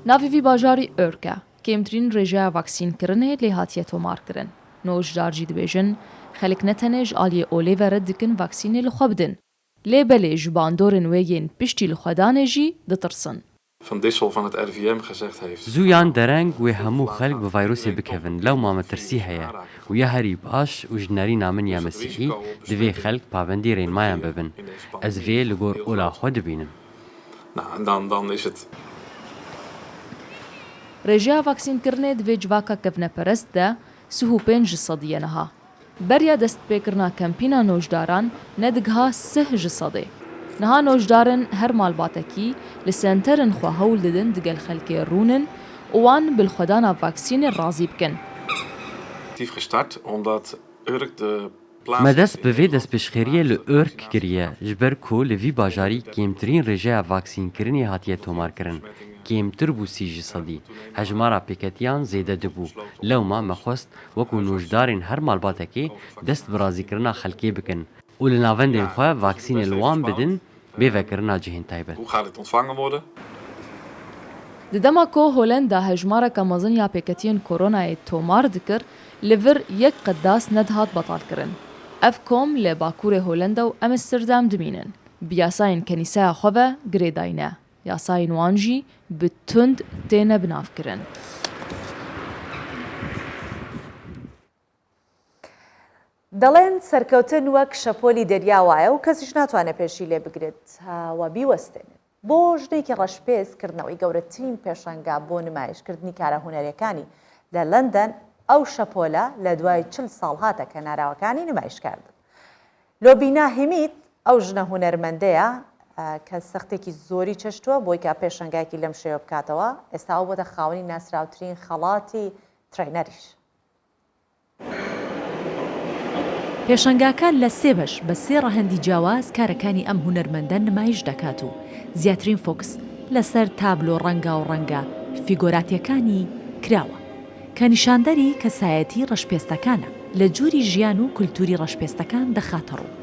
Navê vî bajarî Örk e. Kêmtirîn rêjeya vaksînkirinê lê hatiye tomarkirin. Nojdar jî dibêjin, xelk ne tenê ji aliyê olê ve red dikin vaksînê li xwe bidin. Lê belê ji bandorên wê yên piştî li xwedanê jî ditirsin. Van Dissel van het RIVM gezegd heeft. زویان دەرەنگ وێ هەموو خەلک بە ڤایرۆسێ بکەون لەو مامەترسی هەیە و یا هەری باش و ژنەری نامن یا مەسیحی divê xelk pabendî rênmayan bibin. Ez vê li gor ola xwe dibînim. Nou, en dan is het ڕێژیا ڤاکسینکردنê divê civaka kevneperest de sihûpên ji sediyê niha. Beriya destpêkirina kempîna nojdaran nedigiha 3 ji sedê. Niha nojdarin her malbatekî li senterên xwe hewl didin digel xelkê rûnin û wan bilxwedana vaksînê razî bikin. actief gestart omdat Urk de Me dest bi vê destpêşxeriyê li Urk kiriye ji ber ku li vî bajarî kêmtirîn rêjeya vaksînkirinê hatiye tomarkirin. Kêmtir bû 30 ji sedî. Hejmara pêketiyan zêde dibû. Lewma me xwest wekû nojdarên her malbatekê dest bi razîkirina xelkê bikin û li navendên xwe vaksînê li wan bidin bê vekirina cihên taybet. hoe gaat het ontvangen worden? Di dema ku Holanda hejmareka mezin ya pêketiyên koronayê tomar dikir, li vir yek qeddas nedihat betalkirin. Ev kom lê Bakurê Holanda û Amsterdam dimînin. Bi yasayên kenîseya xwe ve girêdayîne. Yasayên wan jî bi tund têne binavkirin. دەڵێن سەرکەوتن وەک شەپۆلی دەریا وایە و کەسیش ناتوانێت پێشی لێ بگرێت و بیوەستێنێت. بۆ ژنێکی ڕەشپێزکردنەوەی گەورەترین پێشەنگا بۆ نمایشکردنی کارە هونەرەکانی لە لەندەن ئەو شەپۆلە لە دوای 40 ساڵ هاتە کەناراوەکانی نمایشکاردن. لۆبینا هیمیت ئەو ژنە هونەرمەندەیە کە سەختێکی زۆری چەشتووە بۆی کە پێشەنگایەکی لەم شێوە بکاتەوە. ئێستا ئەو بۆتە خاوەنی ناسراوترین خەڵاتی ترێنەریش. پێشەنگاکان لە سێ بەش بە سێ ڕەهەندی جیاواز کارەکانی ئەم هونەرمەندە نمایش دەکات و زیاترین فۆکس لەسەر تابلۆ ڕەنگا و ڕەنگە فیگۆراتیەکانی کراوە کە نیشاندەری کەسایەتی ڕەشپێستەکانە لە جووری ژیان و کولتوری ڕەشپێستەکان دەخاتە ڕوو.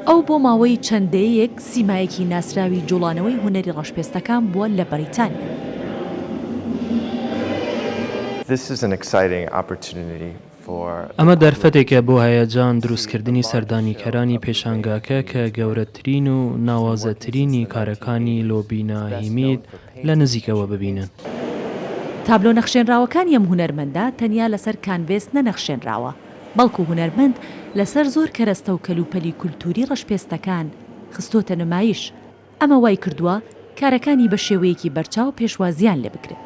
ئەو بۆ ماوەی چەندەیەک سیمایەکی ناسراوی جوڵانەوەی هونەری ڕەشپێستەکان بووە لە بەریتانیا. ئەمە دەرفەتێکە بۆ هەیەجان دروستکردنی سەردانیکەرانی پێشانگاکە کە گەورەترین و ناوازەترینی کارەکانی لۆبینا هیمید لە نزیکەوە ببینن. تابلۆ نەخشێنراوەکانی ئەم هونەرمەندە تەنیا لەسەر کانڤێس نەنەخشێنراوە، بەڵکو هونەرمەند لەسەر زۆر کەرەستە و کەلوپەلی کولتوری ڕەشپێستەکان خستۆتە نمایش. ئەمە وای کردووە کارەکانی بە شێوەیەکی بەرچاو پێشوازیان لێ بکرێت.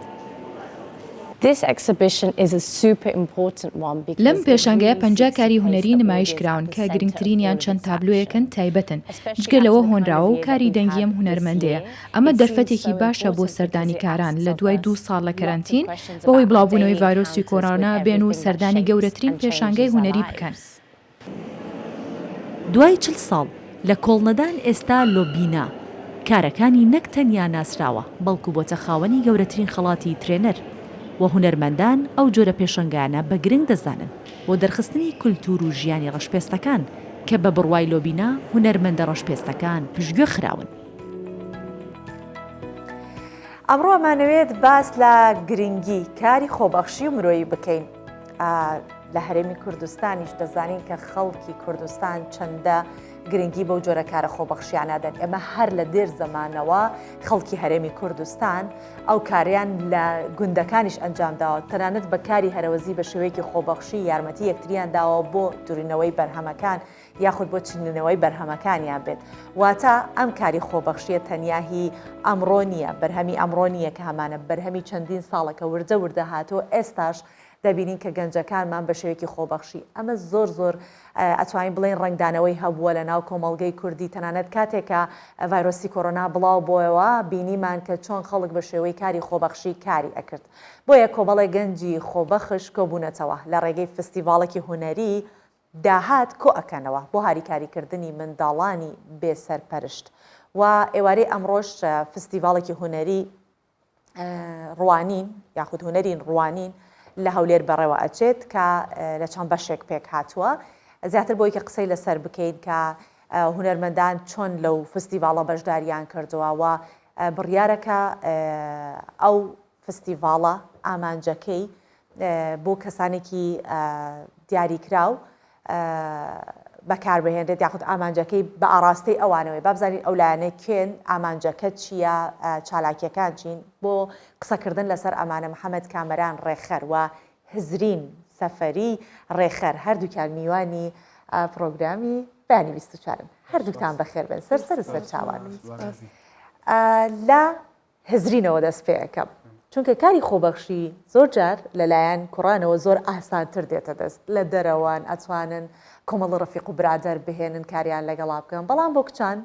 لەم پێشانگەیە 50 کاری هونەری نمایش کراون کە گرنگترینیان چەند تابلۆیەکن تایبەتن جگەلەوە هۆنراوە و کاری دەنگیم هونەرمەندەیە. ئەمە دەرفەتێکی باشە بۆ سەردانیکاران لە دوای 2 ساڵ لە کەرەنتین بەهۆی بڵاوبوونەوەی ڤایرۆسی کۆڕۆنا بێن و سەردانی گەورەترین پێشانگەی هونەری بکەن. دوای 40 ساڵ لە کۆڵنەدان ئێستا لۆبینا کارەکانی نەک تەنیا ناسراوە بەڵکو بۆتە خاوەنی گەورەترین خەڵاتی ترێنەر و هونەرمەندان ئەو جۆرە پێشەنگانە بە گرنگ دەزانن بۆ دەرخستنی کولتور و ژیانی ڕەشپێستەکان کە بە بڕوای لۆبینا هونەرمەندە ڕەشپێستەکان پشتگوێ خراون. ئەمڕۆ ئەمانەوێت باس لە گرنگی کاری خۆبەخشی و مرۆیی بکەین. لە هەرێمی کوردستانیش دەزانین کە خەڵکی کوردستان چەندە گرنگی بەو جۆرە کارە خۆبەخشیانەدەن. ئێمە هەر لە دێر زەمانەوە خەڵکی هەرێمی کوردستان ئەو کاریان لە گوندەکانیش ئەنجامداوە، تەنانەت بە کاری هەرەوەزی بە شێوەیەکی خۆبەخشی یارمەتی یەکتریان داوە بۆ دوورینەوەی بەرهەمەکان یاخود بۆ چنینەوەی بەرهەمەکانیان بێت. واتە ئەم کاری خۆبەخشیە تەنیاهی ئەمڕۆ نییە، بەرهەمی ئەمڕۆ نییە کە هەمانە بەرهەمی چەندین ساڵەکە وردە وردە هاتۆ ئێستاش دەبینین کە گەنجەکانمان بە شێوەیەکی خۆبەخشی ئەمە زۆر ئەتوانین بڵێن ڕنگدانەوەی هەبووە لە ناو کۆمەڵگەی کوردی تەنانەت کاتێکە ڤایرۆسی کۆڕۆنا بڵاو بۆیەوە بینیمان کە چۆن خەڵک بە شێوەی کاری خۆبەخشی کاری ئەکرد. بۆیە کۆمەڵی گەنجی خۆبەخش کۆبوونەتەوە لە ڕێگەی فستیڤاڵێکی هونەری داهات کۆ ئەکەنەوە بۆ هاریکاریکردنی منداڵانی بێسەرپەرشت و ئێوارەی ئەمڕۆژ فستیڤاڵێکی هونەری ڕوانین یاخود هونەرین ڕوانین لە هەولێر بەڕێوە ئەچێت کە لە چەند بەشێک پێک هاتووە. زیاتر بۆی کە قسەی لەسەر بکەین کە هونەرمەندان چۆن لەو فستیڤاڵە بەشداریان کردووە و بڕیارەکە ئەو فستیڤاڵە ئامانجەکەی بۆ کەسانێکی دیاریکراو بەکاربهێنرێت یاخود ئامانجەکەی بە ئاراستەی ئەوانەوەی بابزانین ئەولایانە کێن ئامانجەکە چییە چالاکیەکان چین بۆ قسەکردن لەسەر ئەمانە محەممەد کامەران ڕێخەر و هزرین سەفەری ڕێخەر هەردووکیان میوانی پرۆگرامی بەیانی 24 هەردووکتان بەخێر بن سەر چاوان لە هزرینەوە دەست پێەکەم چونکە کاری خۆبەخشی زۆر جار لەلایەن کوڕانەوە زۆر ئاسانتر دێتە دەست لە دەرەوەن ئەتوانن کۆمەڵ ڕەفیق و برادەر بهێنن کاریان لەگەڵا بکەن بەڵام بۆ کچان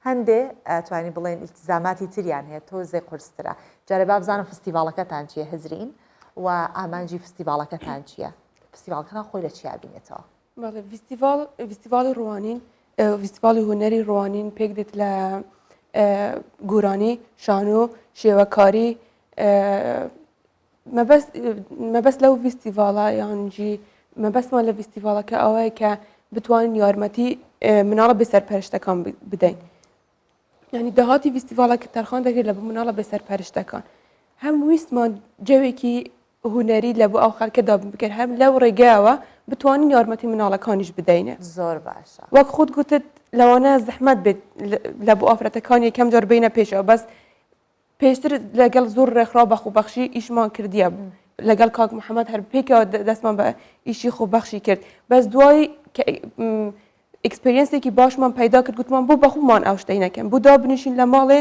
هەندێ ئەتوانی بڵێن ئیلتزاماتی تریان هەیە تۆزێ قورسترە جارێ با بزانم فستیڤاڵەکەتان چیە هزرین و ئامانجی فستیڤاڵەکەتان چییە فستیڤاڵەکەتان خۆی لە چیا بینێتەوە فستیڤاڵی ڕوانین فستیڤاڵی هونەری ڕوانین پێک دێت لە گورانی شانۆ شێوەکاری مەبەست لەو فستیڤاڵە یانجی مەبەستمان لە فستیڤاڵەکە ئەوەیە کە بتوانین یارمەتی مناڵە بەسەرپەرشتەکان بدەین یعنی داهاتی فستیڤاڵەکە تەرخان دەکرێت لە بۆ مناڵە بەسەرپەرشتەکان هەم ویستمان جەوێکی هونەری لە بۆ ئەو خەڵکەدا بکرد هەم لەو ڕێگایەوە بتوانین یارمەتی مناڵەکانیش بدەینێ زۆر باشە وەک خودت گوتت لەوانە زەحمەت بێت لە بۆ ئافرەتەکان یەکەم جار بینە پێشەوە بەس پێشتر لەگەڵ زۆر ڕێکخرا بە خۆبەخشی ئیشمان کردیە لەگەڵ کاک محەممەد هەر پێکەوە دەستمان بە ئیشی خۆبەخشی کرد بەس دوای ئەکسپریەنسێکی باشمان پەیدا کرد گوتمان بۆ بەخۆمان ئەو شتەی نەکەم بۆ دا بنشین لە ماڵێ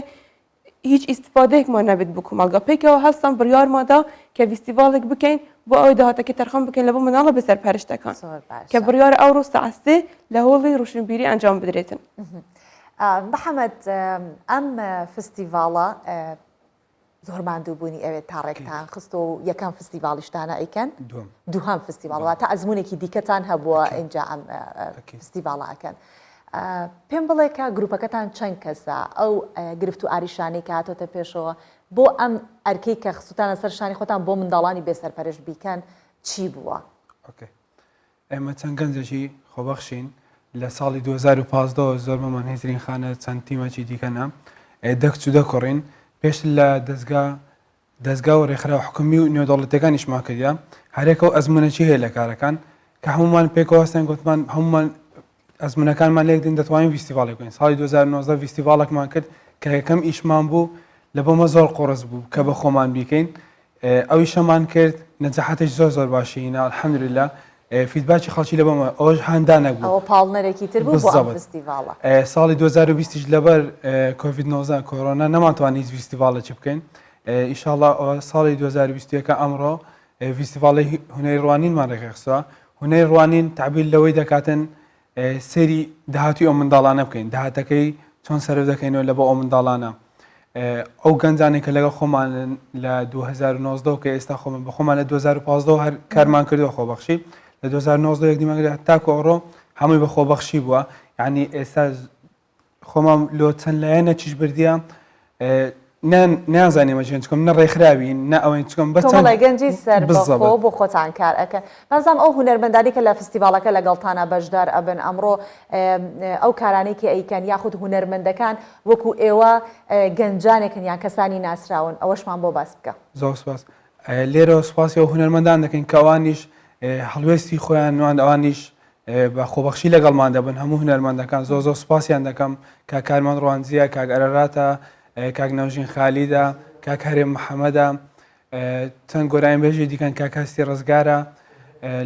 هیچ ئیسفادەیەکمان نەبێت بۆ کۆمەلگا پێکەوە هەستان بڕیارمادا کە فستیڤاڵێک بکەین بۆ ئەوەی داهاتەکە تەرخان بکەین لە بۆ مناڵە بەسەرپەرشتەکان کە بڕیارە ئەو ڕۆ سەعەتێ لە هۆڵی ڕوشنبیری ئەنجام بدرێتن محەممەد ئەم فستیڤاڵە زۆر ماندووبوونی ئەوێت تا ڕێکتان خست و یەکەم فستیڤاڵیشتانە ئەیکەن دووهەم فستیڤاڵەوە تا ئەزمونێکی دیکەتان هەبووە اینجا ئەم فستیڤاڵەکەن پێم بڵێ کە گروپەکەتان چەند کەسە ئەو گرفت و ئاریشانەی کە هاتۆتە پێشەوە بۆ ئەم ئەرکەی کە خستانە سەر شانی خۆتان بۆ منداڵانی بێسەرپەرش بیکەن چی بووە؟ ئێمە چەند گەنجێکی خۆبەخشین لە ساڵی 2015 زۆر بەمان هێزرین خانە چەند تیمەکی دیکەنە دەکچ و دەکۆڕین پێش لە دەستگا و ڕێکخراو حکومی و نێودەوڵەتیەکانیشمان کردیا هەرێکە و ئەزمونەکی هەیە لە کارەکان کە هەمومان پێکەوەستان گوتمان هەمومان ئەزمونەکانمان لێک دین دەتوانین فستیڤاڵێک بکەین ساڵی 2019 فستیڤاڵێکمان کرد کە یەکەم ئیشمان بوو لە بۆمە زۆر قۆڕس بوو کە بە خۆمان بیکەین ئەوی شەمان کرد نەجاحەتێک زۆر باشینە الحەمدولله فیدباکی خەڵکی لە بۆمە ئەوش هەندانە بوو ئەوە پاڵنەرێکی تر بوو بۆ ئەم فستیڤاڵە ساڵی 2020 لەبەر کۆڤید-19 کۆرۆنا نەماتوانی هیچ فستیڤاڵێکی بکەین ئینشاڵڵا ساڵی 2021 ئەمڕۆ فستیڤاڵی هونەری ڕوانینمان ڕێکخستووە هونەری ڕوانین تعبیر لەوەی دەکاتن سەری داهاتی ئەو منداڵانە بکەین داهاتەکەی چۆن سەرف دەکەینەوە لە بۆ ئەو منداڵانە ئەو گەنجانێک کە لەگەڵ خۆمان لە 2019 کە ئێستا خۆمان بە خۆمان لە 2015 هەر کارمان کردووە خۆبەخشی لە 2019 یەک دیمەکە تاکو ئەوڕۆ هەمووی بە خۆبەخشی بووە یعنی ئێستا خۆمان لۆ چەند لایەنە چیش بردیە نازانێمە چکم نە ڕێکخراوین نە ئەوەی چکم بەڵی گەنجی سەر بەخۆ بۆ خۆتان کار ئەەکە بەزانام ئەو هونەرمەندانی کە لە فستیڤاڵەکە لەگەڵتانە بەشدار ئەبن ئەمڕۆ ئەو کارانێکی ئەیکەن یاخود هونەرمەندەکان وەکو ئێوە گەنجانێکن یان کەسانی ناسراون ئەوەشمان بۆ باس بکە زۆر سپاس لێرە سوپاسی ئەو هونەرمەندان دەکەین کە ئەوانیش هەڵوێستی خۆیان نوان ئەوانیش بە خۆبەخشی لەگەڵمان دەبن هەموو هونەرمەندەکان زۆر سوپاسیان دەکەم کە کارمان ڕوانزیە کاک ئەرەراتە کاک نەوژین خالیدا کاک هەرێم محەممەدا چەند گۆرایان بێژی دیکەن کاکاستی ڕزگارە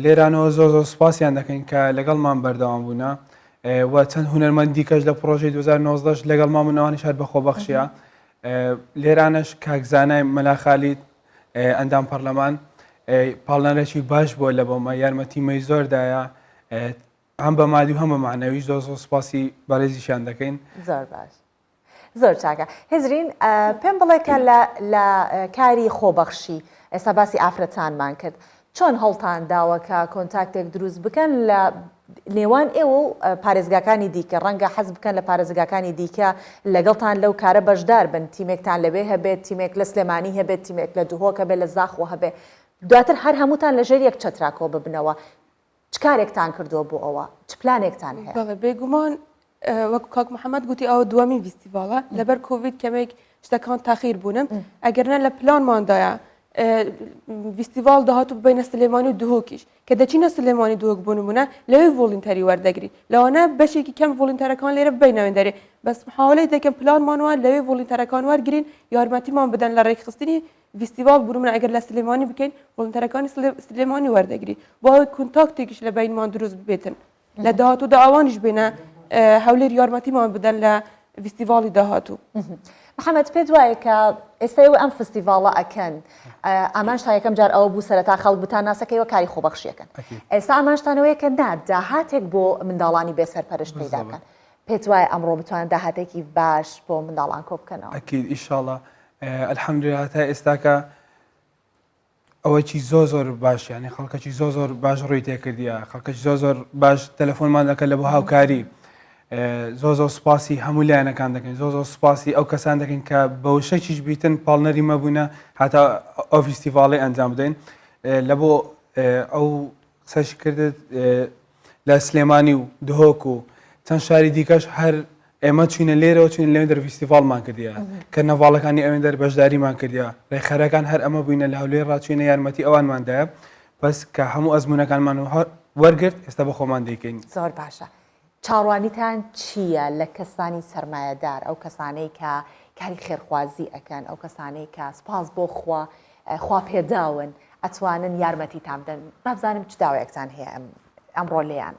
لێرانەوە زۆر سوپاسیان دەکەین کە لەگەڵمان بەردەوام بوونا و چەند هونەرمەند دیکەش لە پرۆژەی 2019 لەگەڵمان بوونەوەنی شار بە خۆبەخشیە لێرانش کاکزانای مەلا خالید ئەندام پەرلەمان پاڵنەرێکی باش بووە لە بۆمە یارمەتیمەی زۆردایە هەم بە مادی و هەم بە معنەویش زۆر سوپاسی بەڕێزیشان دەکەین زۆر باش زۆر چاکە هێزرین پێم بڵێ کە لە کاری خۆبەخشی ئێستا باسی ئافرەتانمان کرد چۆن هەڵتان داوە کە کۆنتاکتێک دروست بکەن لە نێوان ئێوە و پارێزگاکانی دیکە ڕەنگە حەز بکەن لە پارێزگاکانی دیکە لەگەڵتان لەو کارە بەشدار بن تیمێکتان لەبێ هەبێت تیمێک لە سلێمانی هەبێت تیمێک لە دوهۆکە بێت لە زاخۆ هەبێت دواتر هەر هەمووتان لەژێر یەک چەتراکۆ ببنەوە چ کارێکتان کردووە بۆ ئەوە چ پلانێکتان هەیە بێگومان وەکو کاک محەممەد گوتی ئەوە دووەمین فستیڤاڵە لەبەر کۆڤید کەمێک شتەکان تاخیر بوونم ئەگەرنە لە پلانماندایە فیستیڤال داهاتوو بینە سلێمانی و دهۆکیش کە دەچینە سلێمانی دهۆک بۆ نمونە لەوێ ڤۆڵنتەری وەردەگری لەوانە بەشێکی کەم ڤۆڵنتەرەکان لێرە بینەوێندەرێ بەس محاولەی دەکەن پلانمانوان لەوێ ڤۆڵنتەرەکان وەرگرین یارمەتیمان بدەن لە ڕێکخستنی فیستیڤال بوو ئەگەر لە سلێمانی بکەین ڤۆڵنتەرەکانی سلێمانی وەردەگری بۆ ئەوەی کونتاکتێکیش لە بینمان دروست ببێتن لە داهاتوودا ئەوانیش بێنە هەولێر یارمەتیمان بدەن لە فیستیڤاڵی داهاتوو. محەممەد پێت وایە کە ئێستاەوە ئەم فستیڤاڵە ئەکەن ئامانش تا یەکەم جار ئەوە بوو سەرەتا خەڵک بتان ناسەکەیەوە کاری خۆبەخشیەکەن ئێستا ئامانشتانەوەیە کە نا داهاتێک بۆ منداڵانی بێسەرپەرشت پیداکەن پێت وایە ئەمڕۆ بتوانن داهاتێکی باش بۆ منداڵان کۆ بکەنەوە ئەکید ئیشاڵە ئەلحەمدوللا تا ئێستاکە ئەوەی زۆر باش یعنی خەڵکەی زۆر باش ڕووی تێکردیە خەڵکەی زۆر باش تەلەفۆنمان دەکەن لە بۆ هاوکاری زۆر سوپاسی هەموو لایەنەکان دەکەین زۆر سوپاسی ئەو کەسان دەکەین کە بە وشەیەکیش بیتن پاڵنەری مەبوونە هاتا ئەو فیستیڤاڵی ئەنجام بدەین لە بۆ ئەو قسەش کردت لە سلێمانی و دهۆک و چەند شاری دیکەش هەر ئێمە چوینە لێرەوە چوین لەوێ دەر فیستیڤاڵمان کردیە کە نەڤاڵەکانی ئەوێن دەر بەشداریمان کردیە ڕێکخەرەکان هەر ئەمە بووینە لە هەولێر ڕاچوینە یارمەتی ئەوانماندایە بەس کە هەموو ئەزمونونەکانمان وەرگرت ئێستا بە خۆمان دەیکەین زۆر باشە. چاڕوانیتان چییە لە کەسانی سەرمایەدار ئەو کەسانەی کە کاری خێرخوازی ئەکەن ئەو کەسانەی کە سپاس بۆ خوا پێداون ئەتوانن یارمەتیتان بدەن بابزانم چ داوایەکتان هەیە ئەمڕۆ لێیان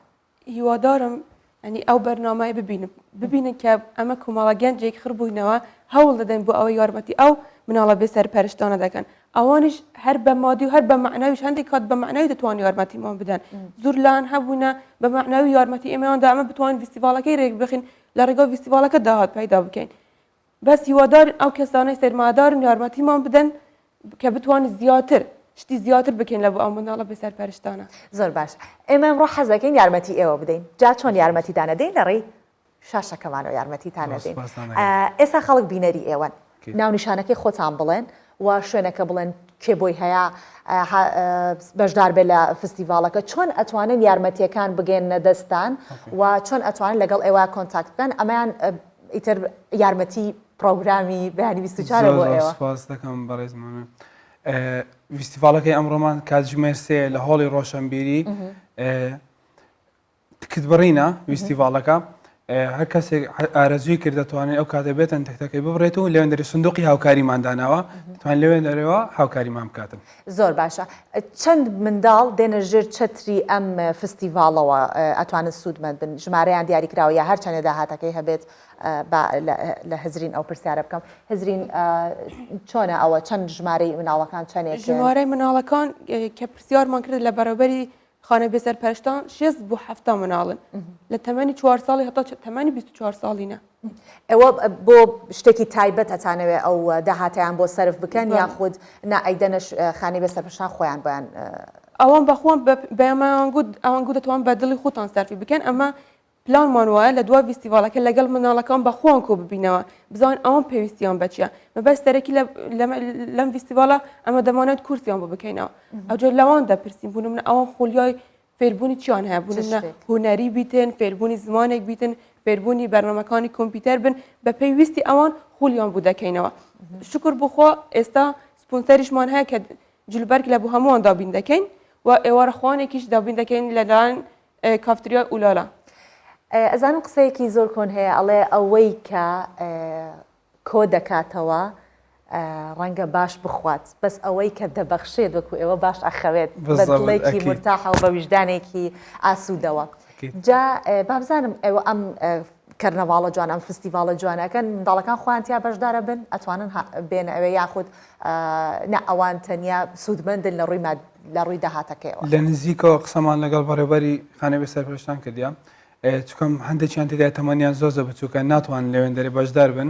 هیوادارم ئەنی ئەو بەرنامای ببینن کە ئەمە کۆمەڵە گەنجێک خڕ بووینەوە هەوڵ دەدەن بۆ ئەوەی یارمەتی ئەو مناڵە بێسەر پەرشتانە دەکەن ئەوانش هەر بە مادی و هەر بە معناویش هەندێک کات بە معناوی دەتوانین یارمەتیمان بدەن زۆر لان هەبوونە بە معناوی یارمەتی ئێمەیاندا ئەمە بتوانین فیستیڤالەکەی ڕێک بخین لە ڕێگا فیستیڤالەکە داهات پیدا بکەین بەس هیوادارن ئەو کەسانەی سەرمایەدارن یارمەتیمان بدەن کە بتوانین زیاتر شتی زیاتر بکەین لە بۆ ئەو منداڵە بێسەر پەرشتانە زۆر باش ئێمە ئەمڕۆ حەزەکەین یارمەتی ئێوە بدەین جا چۆن یارمەتیدان دەدەین لە ڕێی شاشەکەمانەوە یارمەتیتان دەدەین ئێستا خەڵک بینەری ئێوەن ناونیشانەکەی خۆتان بڵێن و شوێنەکە بڵێن کێ بۆی هەیە بەشدار بێ لە فستیڤالەکە چۆن ئەتوانن یارمەتیەکان بگەێنە دەستان و چۆن ئەتوانن لەگەڵ ئێوە کۆنتاکت بکەن ئەمەیان ئیتر یارمەتی پرۆگرامی بەیانی 24 بۆ ئێوە سپاس دەکەم بەڕێزمانە فیستیڤالەکەی ئەمڕۆمان کاتژمێر 3 لە هۆڵی ڕۆشنبیری تکتبڕینە فیستیڤالەکە هەر کەسێک ئارەزووی کرد دەتوانێت ئەو کاتە بێتن تەکتەکەی ببڕێت و لەوێندەری سندوقی هاوکاریمانداناوە توان لەوێندەرەوە هاوکاریمان بکاتن زۆر باشە چەند منداڵ دێنە ژێر چەتری ئەم فستیڤالەوە ئەتوانن سوودمەند بن ژمارەیان دیاریکراوە یا هەر چەندە داهاتەکەی هەبێت لە هزرین ئەو پرسیارە بکەم هزرین چۆنە ئەوە چەند ژمارەی مناڵەکان چەندێک ژمارەی مناڵەکان کە پرسیارمان کرد لە بەرەبەری خانە بێسەر پەرشتان 6 بۆ 7 مناڵن لە تەمەنی 4 ساڵی هەتا تەمەنی 24 ساڵینە ئێوە بۆ شتێکی تایبەت ئەتانەوێت ئەو داهاتیان بۆ سەرف بکەن یاخود ئەیدەنە خانەی بێسەر پەرشتان خۆیان بۆیان ئەوان بەخۆن ئەوان گوت دەتوان بە دڵی خۆتان سەرفی بکەن ئەمە پلانمان وایە لە دوای فیستیڤالەکە لەگەڵ مناڵەکان بەخۆیان کۆ ببینەوە بزانین ئەوان پێویستیان بەچیە مەبەست سەرەکی لەم فیستیڤالە ئەمە دەمانێت کورسیان بۆ بکەینەوە ئەوجا لەوان دەپرسین بوون منە ئەوان خۆلیای فێربوونی چیان هەیە بوون هوەری بیتن فێربوونی زمانێک بیتن فێربوونی بەرنامەکانی کۆمپیوتەر بن بە پێویستی ئەوان خۆلیان بوو دەکەینەوە شکر بخوا ئێستا سپۆنسەریشمان هەیە کە جلبەرگ لە بۆ هەمووان دابین دەکەین و ئێوارەخوانێکیش دابین دەکەین لەلایەن کافتریا ئولالا ئەزانم قسەیەکی زۆر کۆن هەیە ئەڵێ ئەوەی کە کۆ دەکاتەوە ڕەنگە باش بخوات بەس ئەوەی کە دەبەخشێت وەکو ئێوە باش ئەخەوێت بەدڵێکی مرتاحە و بە ویژدانێکی ئاسوودەوە جا بابزانم ئێوە ئەم کەرنەڤاڵە جوان ئەم فستیڤالە جوانەکەن منداڵەکان خۆیانتیا بەشدارە بن ئەتوانن بێنە ئەوێ یاخود نە ئەوان تەنیا سوودمەندن لە ڕووی داهاتەکەیەوە لە نزیکەوە قسەمان لەگەڵ بەڕێبەری خانە بێسەر پەرشتان کردیان چکەم هەندێکیان تێدا تەمەنیان زۆزە بچووکە ناتوان لەوێندەری بەشدار بن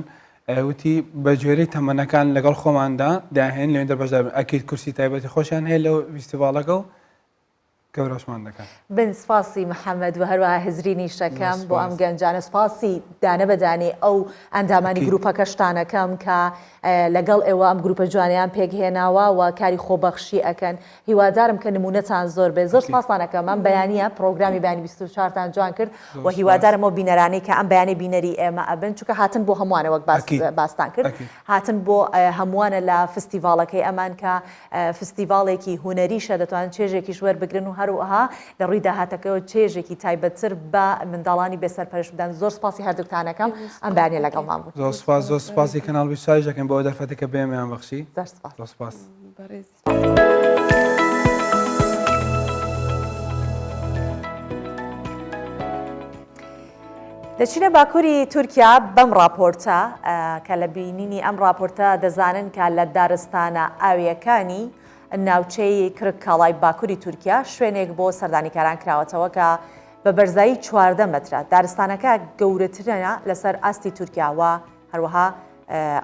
وتی بە جۆرەی تەمەنەکان لەگەڵ خۆماندا داهێن لەوێندە بەشدار بن ئەکیت کورسی تایبەتی خۆشیان هەیە لەو فیستیڤالەکە و گەورەشمان دەکەن. بن سپاسی محەممەد و هەروەها هزرینی شەکەم بۆ ئەم گەنجانە سپاسی دانە بەدانێ ئەو ئەندامانی گروپەکەشتانەکەم کە لەگەڵ ئێوە ئەم گروپە جوانیان پێکهێناوە و کاری خۆبەخشی ئەکەن هیوادارم کە نمونەتان زۆر بێ زۆر سپاسانەکەم ئەم بەیانە پرۆگرامی بەیانی 24تان جوان کرد و هیوادارمەوە بینەرانەی کە ئەم بەیانی بینەری ئێمە ئەبن چونکە هاتن بۆ هەمووانە وەک باستان کرد هاتن بۆ هەمووانە لە فستیڤاڵەکەی ئەمان کە فستیڤاڵێکی هوەریشە دەتوانن چێژێکی ژوەر بگرن و هەروەها لە ڕووی داهاتەکەەوە چێژێکی تایبەتتر بە منداڵانی بێسەرپەرش بدەن زۆر سپاسی هەردووکتانەکەم ئەم بەیانێ لەگەڵمان بوو زۆر سپاسی کەناڵ بیسای دەکەم بۆ دەرفەتێکە بێمیان بەخشی زۆر سپاس. دەچینە باکووری تورکیا بەم راپۆرتە کە لە بینینی ئەم راپۆرتە دەزانن کە لە دارستانە ئاویەکانی ناوچەی کرککاڵای باکووری تورکیا شوێنێک بۆ سەردانیکاران کراوەتەوە کە بە بەرزایی 14 مەترە دارستانەکە گەورەترە لەسەر ئاستی تورکیاوە هەروەها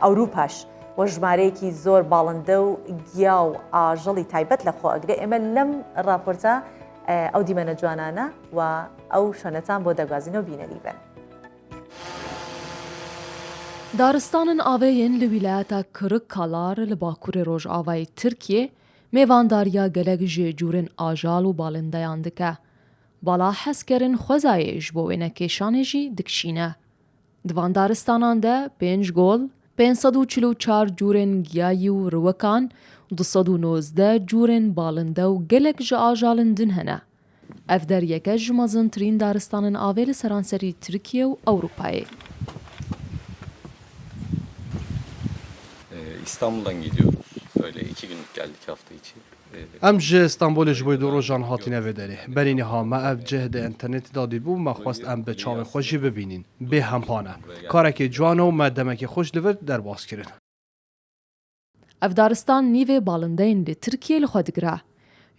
ئەوروپاش وە ژمارەیەکی زۆر باڵندە و گیا و ئاژەڵی تایبەت لە خۆ ئەگرێ ئێمە لەم راپۆرتە ئەو دیمەنە جوانانە و ئەو شوێنەتان بۆ دەگوازینەوە بینەری بن. دارستانên avê yên li wîlayeta Kırıkkhalar li Bakurê Rojavayê Tirkiye mêvandariya gelek ji cûrên ajal û balindeyan dike. Bala hezkerên xwezayê ji bo wênekêşanê jî dikişîne. Di van daristanan de 5 gol, 544 cûrên giyayî û riwekan û 219 cûrên balinde û gelek ji ajalên din hene. Ev deryeke ji mezintirîn daristanên avê li seranserî Tirkiye û Ewropayê. İstanbul'dan gidiyoruz. Öyle 2 günlük geldik hafta içi. Em ji İstanbolê ji bo du rojan hatine vê derê. Berî niha me ev cih de internetê da dîbû me xwest em bi çavên xwe jî bibînin. Bê hempane. Karekê ciwan û me demekî xweş li vir derbas kirin. Ev daristan nîvê balindeyên li Tirkiye li xwe digire.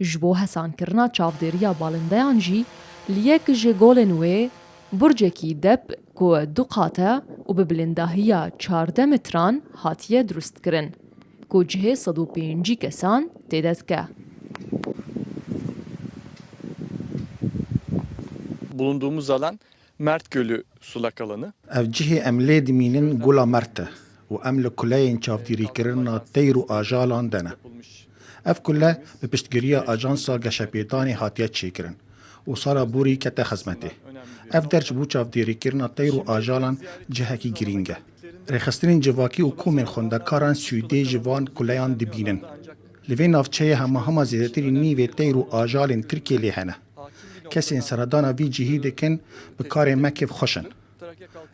Ji bo hesankirina çavdêriya balindeyan jî li yek ji golên wê burcekî dep ku du qate û bi bilindahiya 14 metran hatiye durustkirin ku cihê 105 kesan têde dike. Bulunduğumuz alan Mert Gölü sulak alanı. Ev cihê em lê dimînin Gula Mert e û em li kuleyên çavdîrîkirina teyr û ajalan de ne. Ev kule bi piştgiriya Ajansa Geşepêdanê hatiye çêkirin û sala borî kete xizmetê. Ev der ji bo çavdêrîkirina teyr û ajalan cihekî girîng e. Rêxistinên civakî û komên xwendekaran Swîdê ji van kuleyan dibînin. Li vê navçeyê hema zêdetirî nîvê teyr û ajalên Tirkiye lê hene. Kesên seredana vî cihî dikin bi karên me kêfxweşin.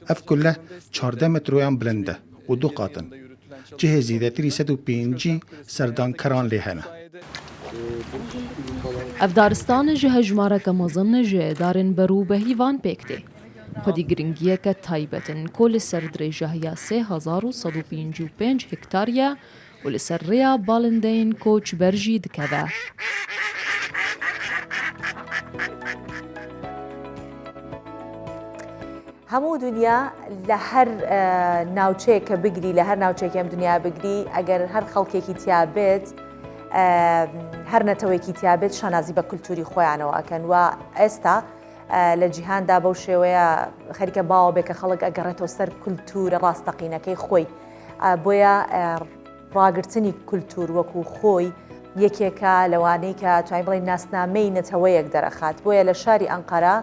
Ev kule 14 metroyan bilind e û du qatin. Cihê zêdetirî 105 serdankeran lê hene. Ev daristan ji hejmareke mezin ji êdarên berû behîvan pêk tê. Xwedî giringiyeke taybetin ku li ser dirêjehiya 3155 hektarye û li ser rêya balindeyên koçber jî dikeve. هەموو دنیا لە هەر ناوچەیەکە بگری لە هەر ناوچێکی ئەم دنیا بگری ئەگەر هەر خەڵکێکی تیابێت هەر نەتەوەیەکی تیابێت شانازی بە کولتوری خۆیانەوە ئەکەن و ئێستا لە جیهاندا بەو شێوەیە خەریکە باوە بێ کە خەڵک ئەگەڕێتەوە سەر کولتورە ڕاستەقینەکەی خۆی بۆیە ڕاگررتنی کولتور وەکو خۆی یەکێکە لەوانەی کە توانین بڵێن ناسنامەی نەتەوەیەک دەرەخات بۆیە لە شاری ئەنقەرە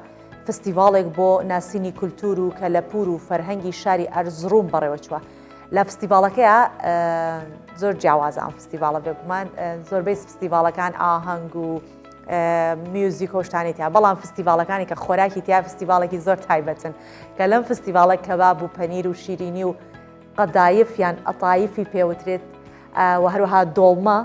فستیڤاڵێک بۆ ناسینی کولتور و کەلەپور و فەرهەنگی شاری ئەرزڕوم بەڕێوەچووە لە فستیڤاڵەکەیە زۆر جیاوازە ئەم فستیڤاڵە بێگومان زۆربەی فستیڤاڵەکان ئاهەنگ و میوزیک و شتانی تیا بەڵام فستیڤاڵەکانی کە خۆراکی تیا فستیڤاڵێکی زۆر تایبەتن کە لەم فستیڤاڵە کەباب و پەنیر و شیرینی و قەدایف یان ئەتایفی پێوترێت و هەروەها دۆڵمە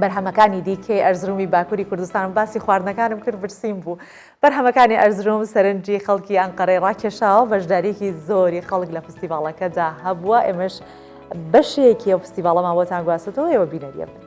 بەرهەمەکانی دیکەی ئەرزرومی باکووری کوردستان باسی خواردنەکانم کرد برسیم بوو بەرهەمەکانی ئەرزروم سەرنجی خەڵکی ئەنقەرەی ڕاکێشاوە بەشداریکی زۆری خەڵک لە فستیڤاڵەکەدا هەبووە ئێمەش بەشێکی ئەو فستیڤاڵەمان بۆتان گواستەوە ئێوە بینەریە بن.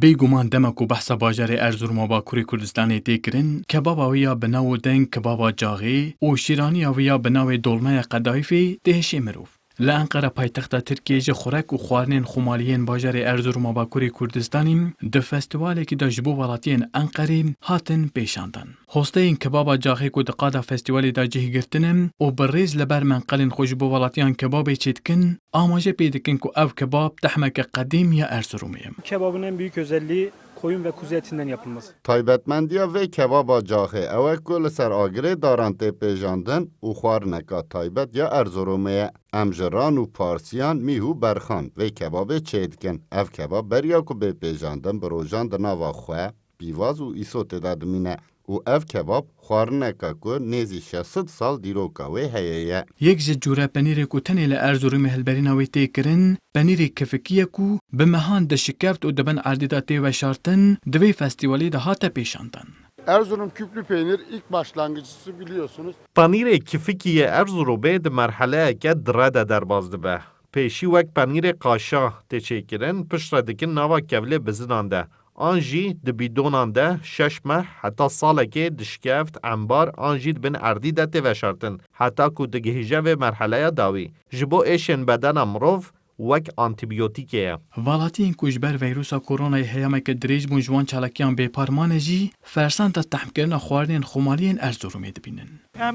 بێگومان دەمەک و بەحسە باژارێ ئەرزرومە باکووری کوردستانی تێکردن کەبابا ویە بناو دەنگ کەبابا جاغێ و شیرانیە ویە بناوێ دۆڵمەیە قەدایفێ دێشێ مرۆڤ. لە ئەنقەرە پایتەختە ترکیەژە خۆراک و خواردنên خومالیên bajarê Erzuruma Bakurê Kurdistanê di festîvalekî de ji bo welatiyên Enqerê hatin pêşandan. Hosteyên kebaba caxê ku di qada festîvalê de cihgirtin û bi rêz li ber menqelên xwe ji bo welatiyan kebabê çêdikin, amaje pê dikin ku ev kebab tehmeke qedîm ya Erzurumê ye. Kebabın en büyük özelliği koyun ve kuzu etinden yapılması. Taybetmendiya vê kebaba caxê ew e ku li ser agirê daran tê pêjandin û xwarineka taybet ya Erzurumê ye. Em ji ran û parsiyan mîh û berxan vê kebabê çê dikin. Ev kebab beriya ku bê pêjandin bi rojan di nava xwe, pîvaz û îsotê de dimîne. û ev kebab xwarineka ku nêzî 600 sal dîroka wê heye ye. Yek ji cûre penîrê ku tenê li Erzurumê hilberîna wê tê kirin, penîrê kefikî ye ku bi mehan dişikeft û di bin erdê de tê veşartin, di vê festîvalê de hate pêşandan. Erzurum küplü peynir ilk başlangıcısı biliyorsunuz. Panîrê kifikî yê Erzurumê di merheleyeke dire de derbas dibe. Pêşî wek penîrê qaşa tê çêkirin, piştre dikin nava kevlê bizinan de. An jî di bîdonan de 6 meh heta salekê dişkeft, embar, an jî dibin erdî de tê veşartin, heta ku digihîje vê merheleya dawî. Ji bo êşên bedena mirov wek antîbiyotîkê ye. Welatiyên ku ji ber vîrusa koronayê heyameke dirêj bûn ji wan çalakiyan bêparmanê jî fersanta tehmkirina xwarinên xumaliyên Erzurumê dibînin.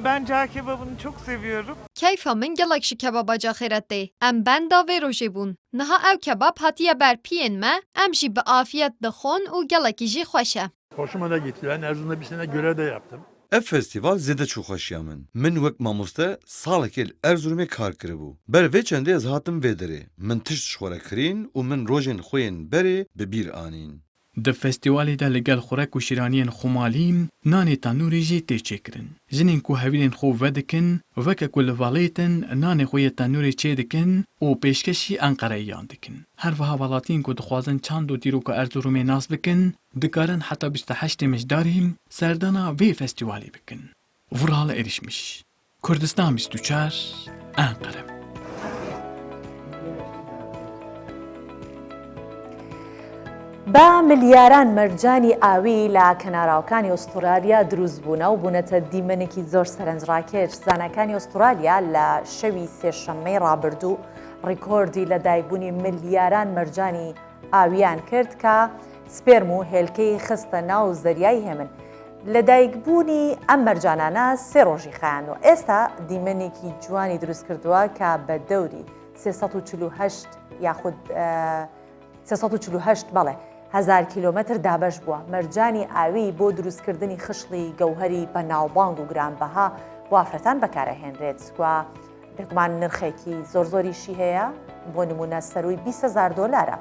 Ben cağ kebabını çok seviyorum. Keyfa min gelek ji kebaba caxêret tê. Em benda vê rojê bûn. Niha ev kebab hatiye ber piyên me, em jî bi afiyet dixwin û gelekî jî xweş e. Hoşuma da gitti. Ben Erzurum'da bir sene görev de yaptım. Ev festival zêde çoxeşiya min. Min wek mamoste salekê li Erzurumê kar kiribû. Ber vê çendê ez hatim vê derê. Min tişt xwerekirin û min rojên xwe yên berê bi bîr anîn. Di festîvalê de li gel xurek û şîraniyên xumalî, nanê tenûrê jî tê çêkirin. Jinên ku hevîlên xwe vedikin, veke ku li valêtin nanê xwe yê tenûrê çê dikin û pêşkešî Enqereyîyan dikin. Her wiha welatiyên ku dixwazin çand û dîroka Erzurumê nas bikin, dikarin heta 28 Mijdarî serdana vê festîvalê bikin. Vural erişmiş. Kurdistan 24, Enqere. با ملیاران مەرجانی ئاوی لە کەناراوەکانی ئوسترالیا دروست بوونە و بوونەتە دیمەنێکی زۆر سەرنجڕاکێش. زانەکانی ئوسترالیا لە شەوی سێشەممەی ڕابردوو ڕیکۆردی لەدایکبوونی ملیاران مەرجانی ئاویان کرد کە سپێرم و هێلکەی خستە ناو زەریای هێمن. لەدایکبوونی ئەم مەرجانانە 3 ڕۆژی خایاند و ئێستا دیمەنێکی جوانی دروست کردووە کە بە دەوری 348 یاخود 348 بەڵێ 1000 کیلۆمەتر دابەش بووە. مەرجانی ئاوی بۆ دروستکردنی خشڵی گەوهری بە ناوبانگ و گرانبەها بۆ ئافرەتان بەکارەهێنرێت وە بێگومان نرخێکی زۆریشی هەیە، بۆ نمونە سەروی 20,000 دۆلارە.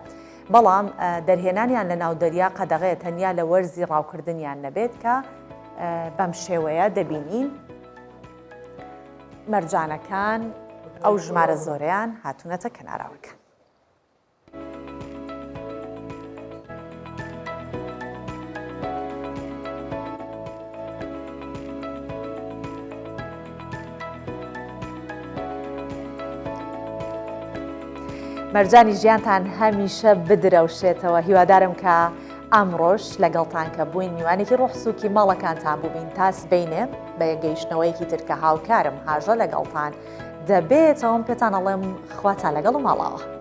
بەڵام دەرهێنانیان لە ناودەریا قەدەغەیە تەنیا لە وەرزی ڕاوکردنیان نەبێت کە بەم شێوەیە دەبینین مەرجانەکان ئەو ژمارە زۆریان هاتوونەتە کەناراوەکە. مەرجانی ژیانتان هەمیشە بدرەوشێتەوە. هیوادارم کە ئەمڕۆژ لەگەڵتان کە بووین میوانێکی ڕۆحسووکی ماڵەکانتان بووبین تا سبەینێ بە یەگەیشتنەوەیەکی ترکە هاوکارم هاژە لەگەڵتان دەبێتەوەم پێتان ئەڵێم خواتان لەگەڵ و ماڵەوە.